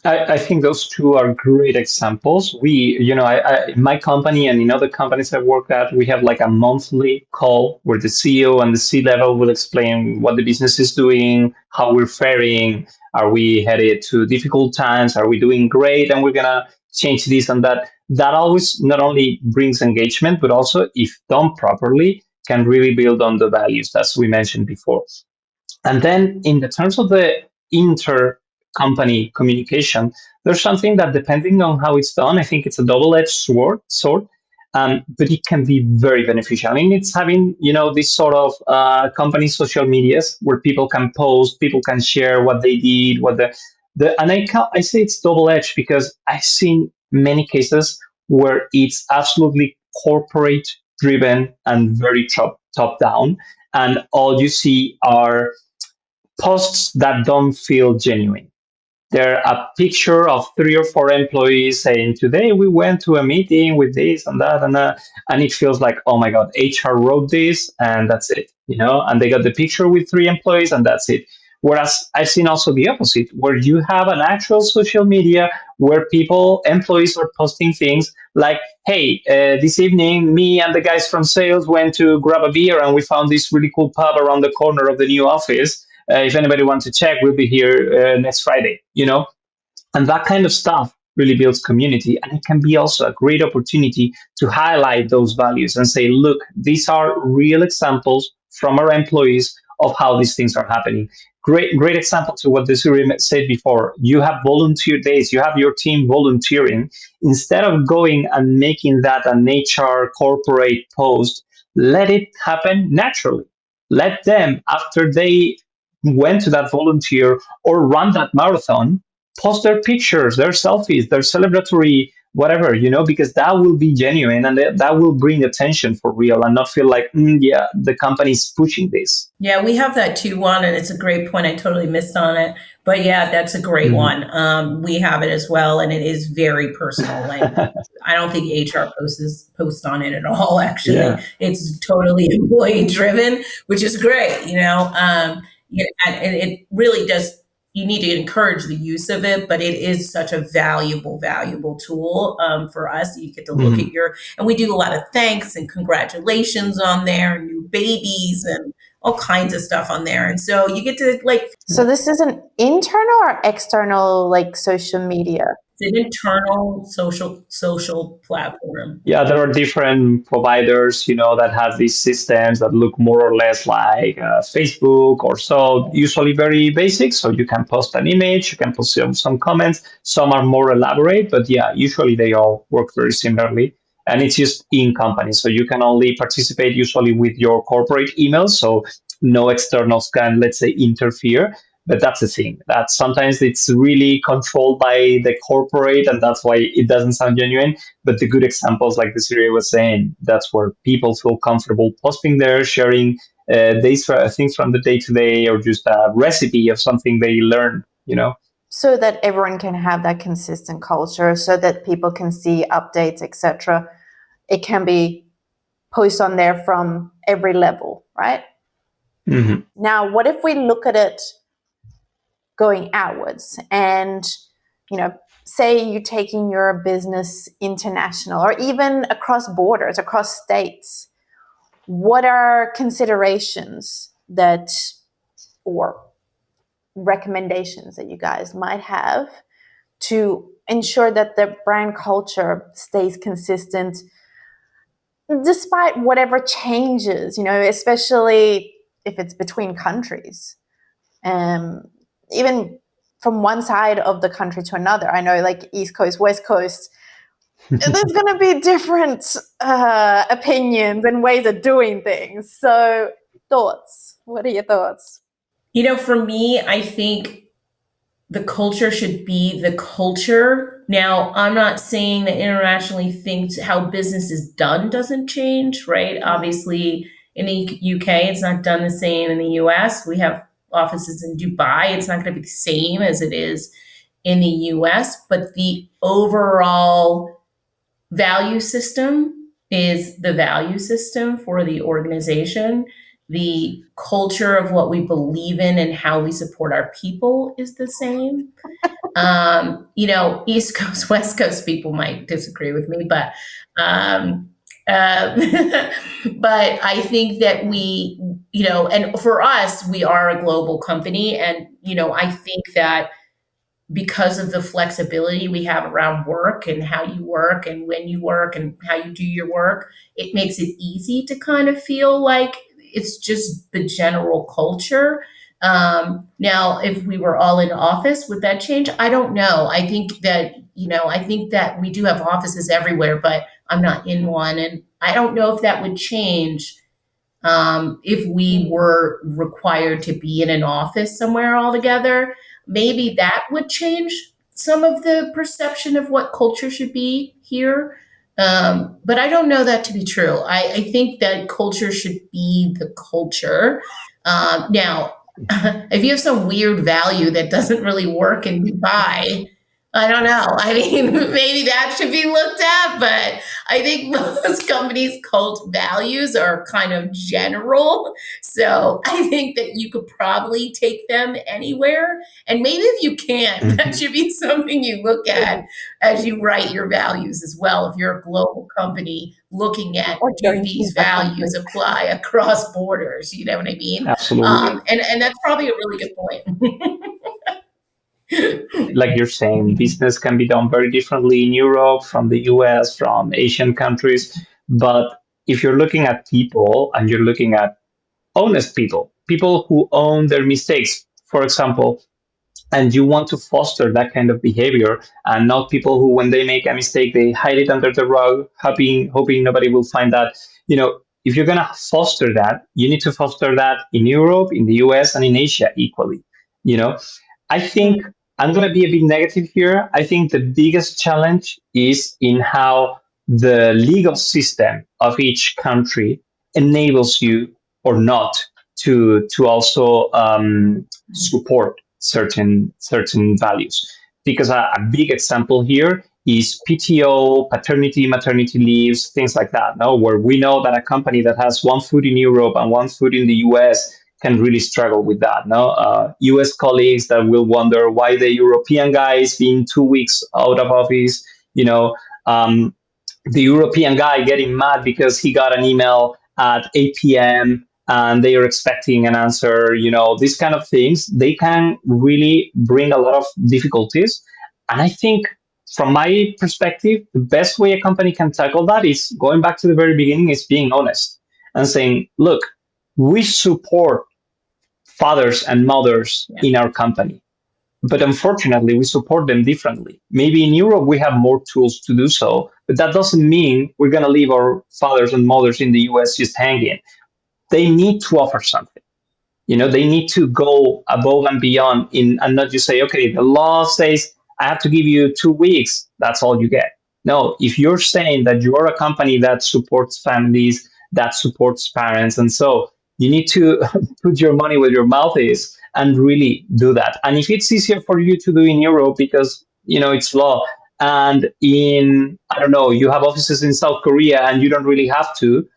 I think those two are great examples. In my company and in other companies I work at, we have like a monthly call where the CEO and the C level will explain what the business is doing, how we're faring, are we headed to difficult times, are we doing great, and we're gonna change this and that. That always not only brings engagement, but also, if done properly, can really build on the values as we mentioned before. And then in the terms of the inter-company communication, there's something that depending on how it's done, I think it's a double-edged sword, but it can be very beneficial. I mean, it's having, this sort of company social medias where people can post, people can share what they did, and I say it's double-edged because I've seen many cases where it's absolutely corporate driven and very top down, and all you see are posts that don't feel genuine. They're a picture of 3 or 4 employees saying, "Today we went to a meeting with this and that and that," and it feels like, "Oh my God, HR wrote this and that's it," and they got the picture with 3 employees and that's it. Whereas I've seen also the opposite, where you have an actual social media where employees are posting things like, hey, this evening, me and the guys from sales went to grab a beer and we found this really cool pub around the corner of the new office. If anybody wants to check, we'll be here next Friday, and that kind of stuff really builds community. And it can be also a great opportunity to highlight those values and say, look, these are real examples from our employees of how these things are happening. Great example to what Desiree said before. You have volunteer days, you have your team volunteering. Instead of going and making that an HR corporate post, let it happen naturally. Let them, after they went to that volunteer or run that marathon, post their pictures, their selfies, their celebratory whatever, because that will be genuine and that will bring attention for real and not feel like, yeah, the company's pushing this. Yeah, we have that too, Juan, and it's a great point. I totally missed on it. But yeah, that's a great one. We have it as well, and it is very personal. Like, I don't think HR post on it at all, actually. Yeah. It's totally employee driven, which is great, yeah, and it really does. You need to encourage the use of it, but it is such a valuable tool for us. You get to look at and we do a lot of thanks and congratulations on there, and new babies and all kinds of stuff on there. And so you get to So this is an internal or external like social media? It's an internal social platform. Yeah, there are different providers, that have these systems that look more or less like Facebook or so, usually very basic. So you can post an image, you can post some comments. Some are more elaborate, but yeah, usually they all work very similarly. And it's just in company. So you can only participate usually with your corporate email. So no externals can, let's say, interfere. But that's the thing, that sometimes it's really controlled by the corporate, and that's why it doesn't sound genuine. But the good examples, like Desiree was saying, that's where people feel comfortable posting there, sharing these things from the day to day, or just a recipe of something they learn. So that everyone can have that consistent culture, so that people can see updates, etc. It can be posted on there from every level, right? Mm-hmm. Now, what if we look at it going outwards and, say you're taking your business international or even across borders, across states? What are considerations or recommendations that you guys might have to ensure that the brand culture stays consistent despite whatever changes, especially if it's between countries? Even from one side of the country to another. I know, like East Coast, West Coast, there's going to be different opinions and ways of doing things. So thoughts, what are your thoughts? For me, I think the culture should be the culture. Now, I'm not saying that internationally how business is done doesn't change, right? Obviously, in the UK, it's not done the same in the US. We have offices in Dubai. It's not going to be the same as it is in the US, but the overall value system is the value system for the organization. The culture of what we believe in and how we support our people is the same. East Coast, West Coast people might disagree with me, but but I think that we, and for us, we are a global company. And, I think that because of the flexibility we have around work and how you work and when you work and how you do your work, it makes it easy to kind of feel like it's just the general culture. Now, if we were all in office, would that change? I don't know. I think that we do have offices everywhere, but I'm not in one. And I don't know if that would change if we were required to be in an office somewhere altogether. Maybe that would change some of the perception of what culture should be here. But I don't know that to be true. I think that culture should be the culture. Now, if you have some weird value that doesn't really work in Dubai, I don't know. I mean, maybe that should be looked at, but I think most companies' cult values are kind of general. So I think that you could probably take them anywhere. And maybe if you can't, that Mhm. should be something you look at as you write your values as well. If you're a global company looking at, Or do don't these use that values country. apply across borders? You know what I mean? Absolutely. And that's probably a really good point. Like you're saying, business can be done very differently in Europe, from the US, from Asian countries. But if you're looking at people and you're looking at honest people, people who own their mistakes, for example, and you want to foster that kind of behavior and not people who when they make a mistake they hide it under the rug hoping nobody will find that, if you're going to foster that, you need to foster that in Europe, in the US, and in Asia equally. you know I think I'm going to be a bit negative here. I think the biggest challenge is in how the legal system of each country enables you or not to also support certain values. Because a big example here is PTO, paternity, maternity leaves, things like that. No, where we know that a company that has one foot in Europe and one foot in the US can really struggle with that. No, US colleagues that will wonder why the European guy is being 2 weeks out of office. You know, um, the European guy getting mad because he got an email at 8 p.m. and they are expecting an answer. These kind of things, they can really bring a lot of difficulties. And I think from my perspective, the best way a company can tackle that is going back to the very beginning, is being honest and saying, look, we support fathers and mothers Yeah. in our company. But unfortunately, we support them differently. Maybe in Europe, we have more tools to do so, but that doesn't mean we're going to leave our fathers and mothers in the US just hanging. They need to offer something. They need to go above and beyond and not just say, okay, the law says I have to give you 2 weeks. That's all you get. No, if you're saying that you're a company that supports families, that supports parents, and so you need to put your money where your mouth is and really do that. And if it's easier for you to do in Europe because it's law, and I don't know, you have offices in South Korea and you don't really have to,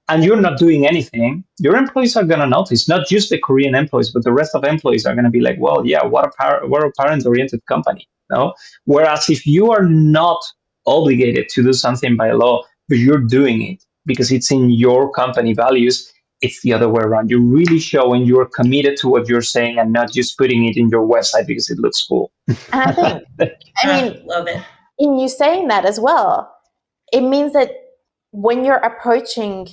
and you're not doing anything, your employees are going to notice. Not just the Korean employees, but the rest of employees are going to be like, well, yeah, what a parent-oriented company. No? Whereas if you are not obligated to do something by law, but you're doing it because it's in your company values, it's the other way around. You're really showing you're committed to what you're saying and not just putting it in your website because it looks cool. And I think, I mean, Love it. in you saying that as well, it means that when you're approaching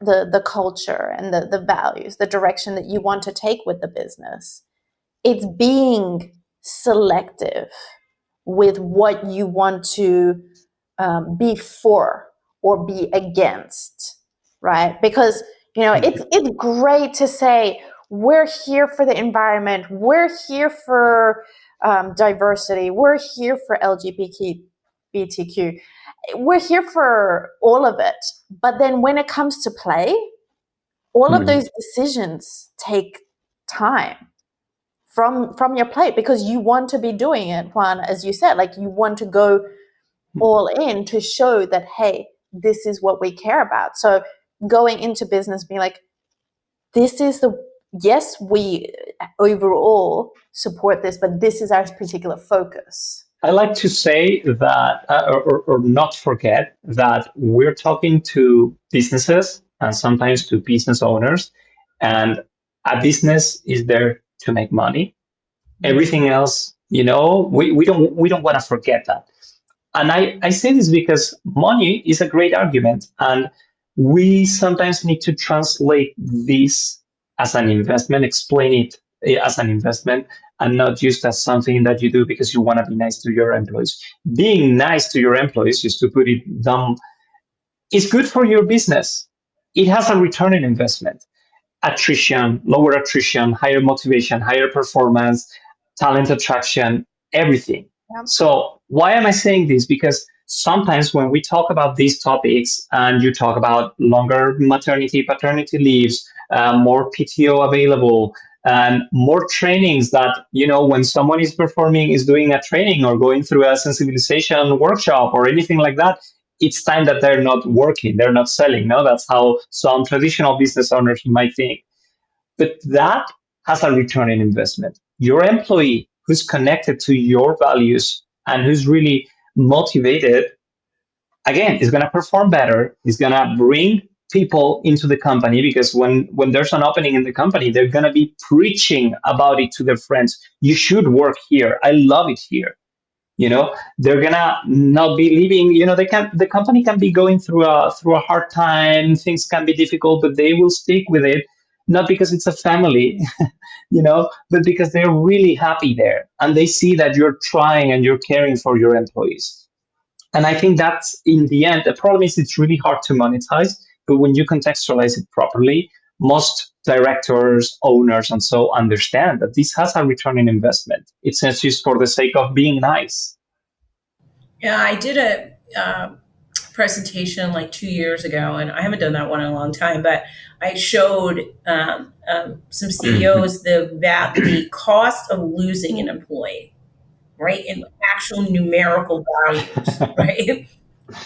the culture and the values, the direction that you want to take with the business, it's being selective with what you want to be for or be against, right? Because it's great to say we're here for the environment, we're here for diversity, we're here for LGBTQ, we're here for all of it. But then when it comes to play, all of those decisions take time from your plate because you want to be doing it, Juan, as you said, like you want to go all in to show that, hey, this is what we care about. So going into business being like, this is yes, we overall support this, but this is our particular focus. I like to say that, or not forget that we're talking to businesses and sometimes to business owners, and a business is there to make money. Everything else, we don't want to forget that. And I say this because money is a great argument, and we sometimes need to translate this as an investment, explain it as an investment, and not just as something that you do because you want to be nice to your employees. Being nice to your employees, just to put it down, is good for your business. It has a return on investment. Attrition, lower attrition, higher motivation, higher performance, talent attraction, everything. Yeah. So why am I saying this? Because sometimes when we talk about these topics and you talk about longer maternity, paternity leaves, more PTO available, and more trainings that, when someone is doing a training or going through a sensibilization workshop or anything like that, it's time that they're not working, they're not selling. No, that's how some traditional business owners might think. But that has a return in investment. Your employee who's connected to your values and who's really motivated, again, is going to perform better, is going to bring people into the company, because when there's an opening in the company, they're going to be preaching about it to their friends. You should work here. I love it here. They're gonna not be leaving. The company can be going through a hard time, things can be difficult, but they will stick with it, not because it's a family, but because they're really happy there and they see that you're trying and you're caring for your employees. And I think that's, in the end, the problem is it's really hard to monetize, but when you contextualize it properly, most directors, owners, and so understand that this has a return in investment. It's not just for the sake of being nice. Yeah, I did a presentation like 2 years ago, and I haven't done that one in a long time, but I showed some CEOs the cost of losing an employee, right, in actual numerical values, right?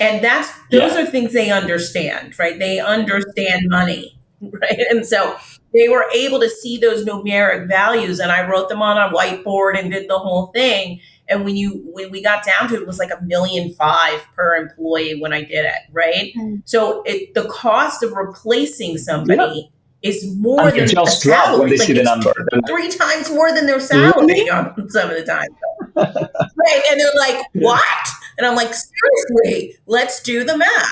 And those are things they understand, right? They understand money, right? And so they were able to see those numeric values, and I wrote them on a whiteboard and did the whole thing. And when we got down to it, was like $1.5 million per employee when I did it, right? So the cost of replacing somebody is more and than a just drop when salary. they see the number. 3 times more than their salary on some of the time. Right. And they're like, what? And I'm like, seriously, let's do the math.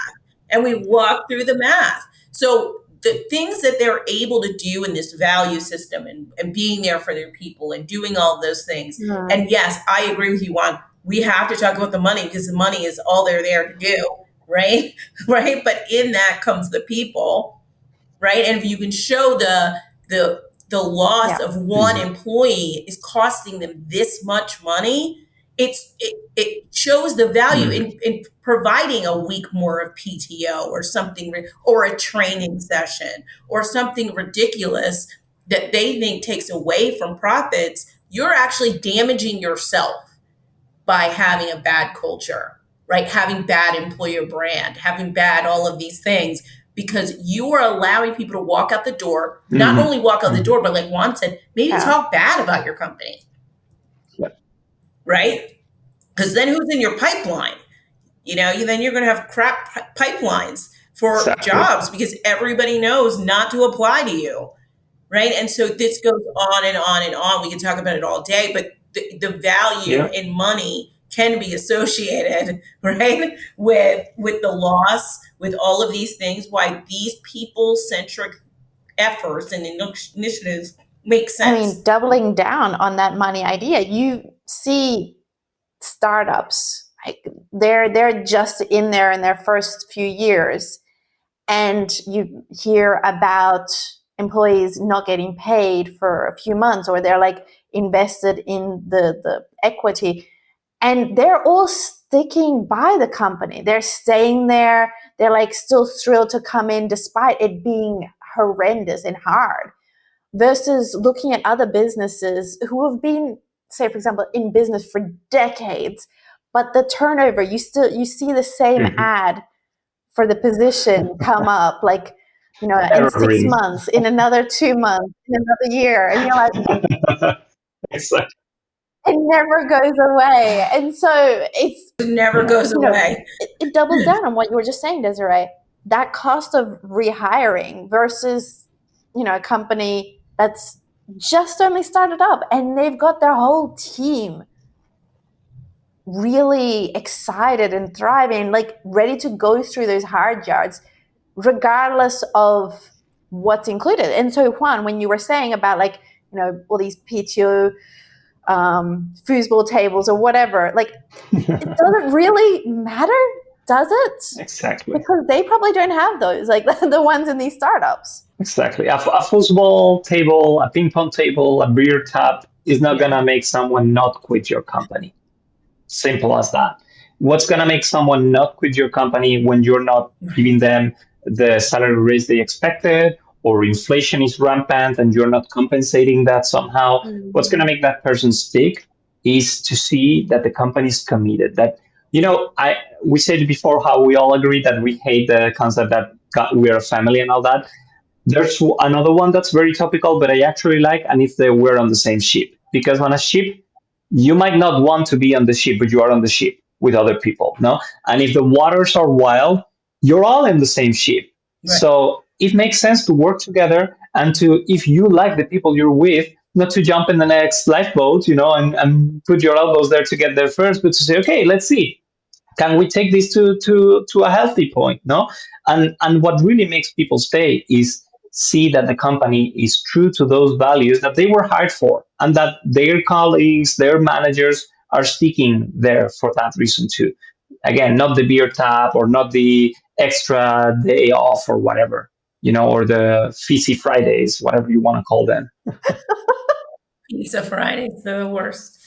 And we walk through the math. So the things that they're able to do in this value system, and being there for their people and doing all of those things. Yeah. And yes, I agree with you, Juan. We have to talk about the money, because the money is all they're there to do. Right. Right. But in that comes the people. Right. And if you can show the loss of one employee is costing them this much money, it shows the value in providing a week more of PTO or something, or a training session or something ridiculous that they think takes away from profits. You're actually damaging yourself by having a bad culture, right? Having bad employer brand, having bad all of these things, because you are allowing people to walk out the door, not only walk out the door, but like Juan said, maybe talk bad about your company. Right? Because then who's in your pipeline? Then you're going to have crap pipelines for jobs, because everybody knows not to apply to you. Right? And so this goes on and on and on. We can talk about it all day, but the value in money can be associated, right, with the loss, with all of these things, why these people-centric efforts and initiatives make sense. I mean, doubling down on that money idea, you see startups, like they're just in their first few years, and you hear about employees not getting paid for a few months, or they're like invested in the equity, and they're all sticking by the company. They're staying there. They're like still thrilled to come in despite it being horrendous and hard, versus looking at other businesses who have been, say, for example, in business for decades, but the turnover, you see the same ad for the position come up, like, in 6 months, in another 2 months, in another year. And you're like, exactly. It never goes away. And so it never goes away. It doubles down on what you were just saying, Desiree. That cost of rehiring versus, a company that's just only started up and they've got their whole team really excited and thriving, like ready to go through those hard yards, regardless of what's included. And so, Juan, when you were saying about all these PTO foosball tables or whatever, like it doesn't really matter, does it? Exactly. Because they probably don't have those, like the ones in these startups. Exactly. A foosball table, a ping pong table, a beer tap is not going to make someone not quit your company. Simple as that. What's going to make someone not quit your company when you're not giving them the salary raise they expected, or inflation is rampant and you're not compensating that somehow, what's going to Mhm. make that person stick is to see that the company is committed. That, I we said before how we all agree that we hate the concept that we're a family and all that. There's another one that's very topical, but I actually like, and it's the we're on the same ship. Because on a ship, you might not want to be on the ship, but you are on the ship with other people, no? And if the waters are wild, you're all in the same ship. Right. So it makes sense to work together and to, if you like the people you're with, not to jump in the next lifeboat, and put your elbows there to get there first, but to say, okay, let's see, can we take this to a healthy point, no? And what really makes people stay is see that the company is true to those values that they were hired for, and that their colleagues, their managers are sticking there for that reason too. Again, not the beer tap or not the extra day off or whatever, or the fizzy Fridays, whatever you want to call them. Pizza Fridays, they're the worst.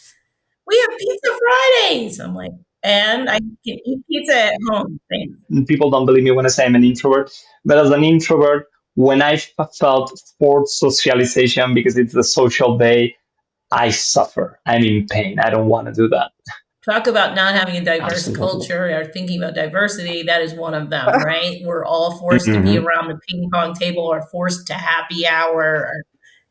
We have Pizza Fridays. I'm like, and I can eat pizza at home. Thanks. People don't believe me when I say I'm an introvert, but as an introvert, when I felt forced socialization because it's a social day, I suffer. I'm in pain. I don't want to do that. Talk about not having a diverse Absolutely. culture or thinking about diversity. That is one of them, right? We're all forced to be Hmm. around the ping pong table or forced to happy hour.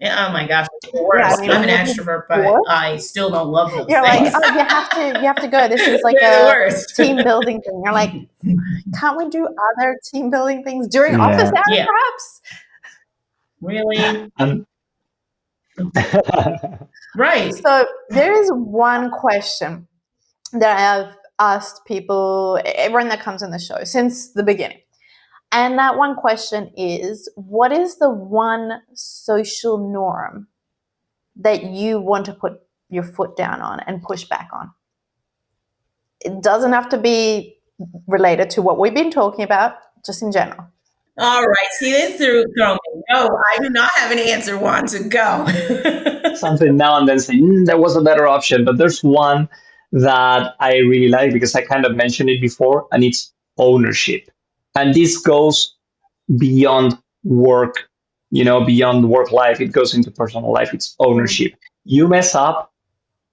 Yeah, oh my gosh, it's the Yeah, I worst. mean, I'm an when you're extrovert, but bored, I still don't love those you're like, things. oh, you have to go. This is like They're the a worst. team building thing. You're like, can't we do other team building things during office Yeah. hours, Yeah, perhaps? really? And Right. So there is one question that I have asked people, everyone that comes on the show since the beginning. And that one question is, what is the one social norm that you want to put your foot down on and push back on? It doesn't have to be related to what we've been talking about, just in general. All right. See, this throw me. No, I do not have an answer, Juan, to go. something now and then say, there was a better option. But there's one that I really like because I kind of mentioned it before, and it's ownership. And this goes beyond work, beyond work life. It goes into personal life. It's Mm. ownership. You mess up,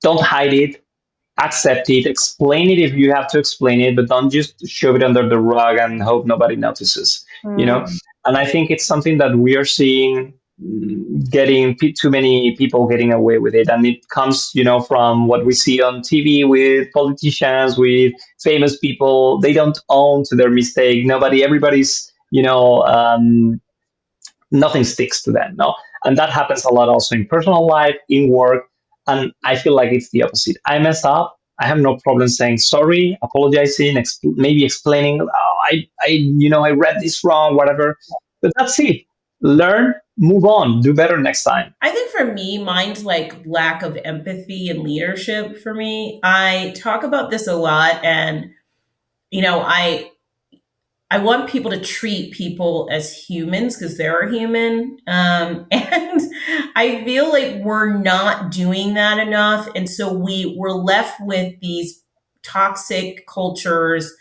don't hide it, accept it, explain it if you have to explain it, but don't just shove it under the rug and hope nobody notices, you know? Mm. And I think it's something that we are seeing, getting too many people getting away with it. And it comes, from what we see on TV with politicians, with famous people. They don't own to their mistake. Everybody's, nothing sticks to them, no? And that happens a lot also in personal life, in work. And I feel like it's the opposite. I mess up, I have no problem saying sorry, apologizing, maybe explaining, oh, I read this wrong, whatever. But that's it. Learn, move on, do better next time. I think for me, mine's like lack of empathy and leadership for me. I talk about this a lot, and you know, I I want people to treat people as humans because they're human. And I feel like we're not doing that enough. And so we're left with these toxic cultures,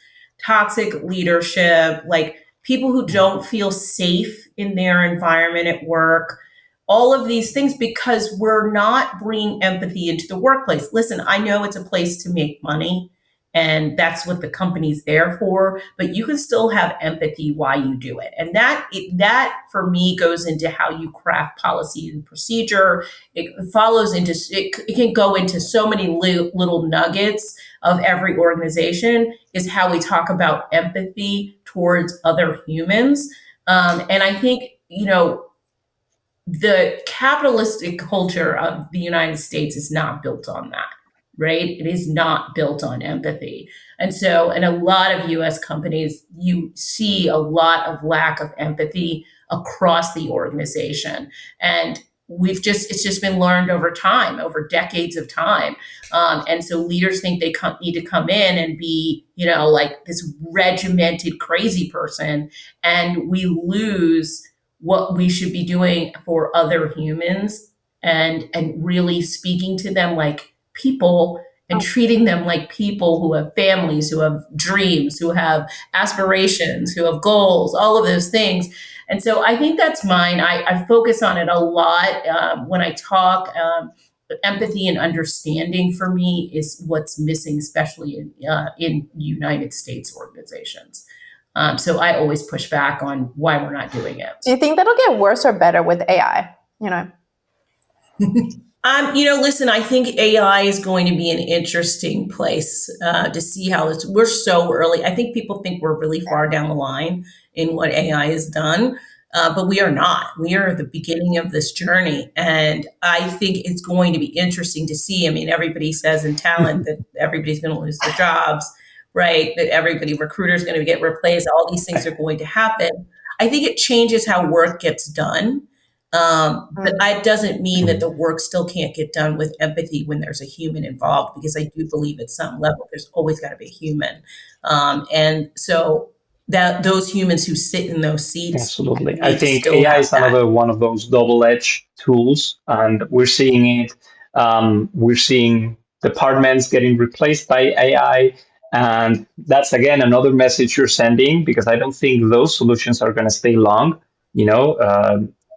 toxic leadership, like people who don't feel safe in their environment at work, all of these things because we're not bringing empathy into the workplace. Listen, I know it's a place to make money and that's what the company's there for, but you can still have empathy while you do it. And that for me goes into how you craft policy and procedure. It follows into it can go into so many little nuggets of every organization is how we talk about empathy towards other humans. And I think the capitalistic culture of the United States is not built on that, right? It is not built on empathy. And so, in a lot of US companies, you see a lot of lack of empathy across the organization. And it's just been learned over time, over decades of time. And so leaders think they need to come in and be, like this regimented crazy person. And we lose what we should be doing for other humans and really speaking to them like people and treating them like people who have families, who have dreams, who have aspirations, who have goals, all of those things. And so I think that's mine. I focus on it a lot when I talk. Empathy and understanding for me is what's missing, especially in United States organizations. So I always push back on why we're not doing it. Do you think that'll get worse or better with AI? Listen, I think AI is going to be an interesting place to see how we're so early. I think people think we're really far down the line in what AI has done, but we are not. We are at the beginning of this journey. And I think it's going to be interesting to see. I mean, everybody says in talent that everybody's going to lose their jobs, right? That recruiters going to get replaced. All these things are going to happen. I think it changes how work gets done. But that doesn't mean that the work still can't get done with empathy when there's a human involved, because I do believe at some level there's always got to be a human. And so that those humans who sit in those seats Absolutely. I need to think still AI have is that. another one of those double-edged tools, and we're seeing it. We're seeing departments getting replaced by AI, and that's again another message you're sending, because I don't think those solutions are going to stay long.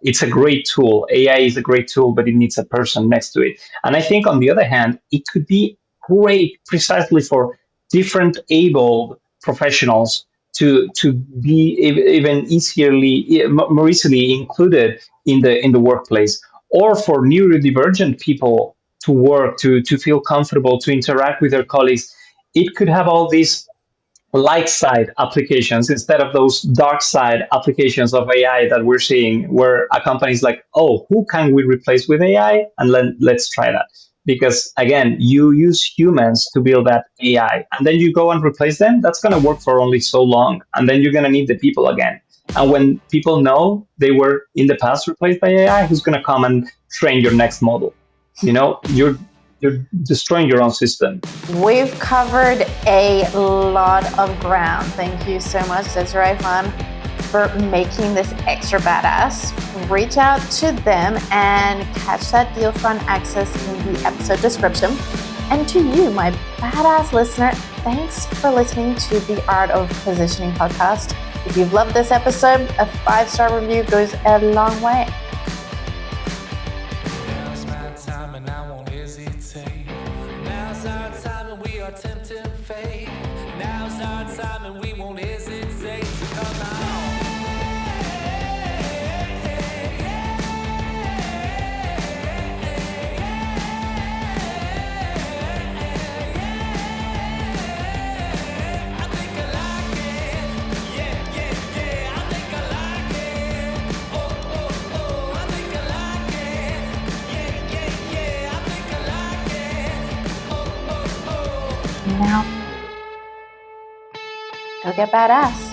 It's a great tool. AI is a great tool, but it needs a person next to it. And I think, on the other hand, it could be great precisely for different able professionals to be even more easily included in the workplace, or for neurodivergent people to work to feel comfortable to interact with their colleagues. It could have all these light side applications instead of those dark side applications of AI that we're seeing, where a company is like, oh, who can we replace with AI? And let's try that. Because again, you use humans to build that AI, and then you go and replace them. That's going to work for only so long. And then you're going to need the people again. And when people know they were in the past replaced by AI, who's going to come and train your next model? You're destroying your own system. We've covered a lot of ground. Thank you so much, Desiree, Juan, for making this extra badass. Reach out to them and catch that deal for access in the episode description. And to you, my badass listener, thanks for listening to the Art of Positioning podcast. If you've loved this episode, a 5-star review goes a long way. Now, go get badass.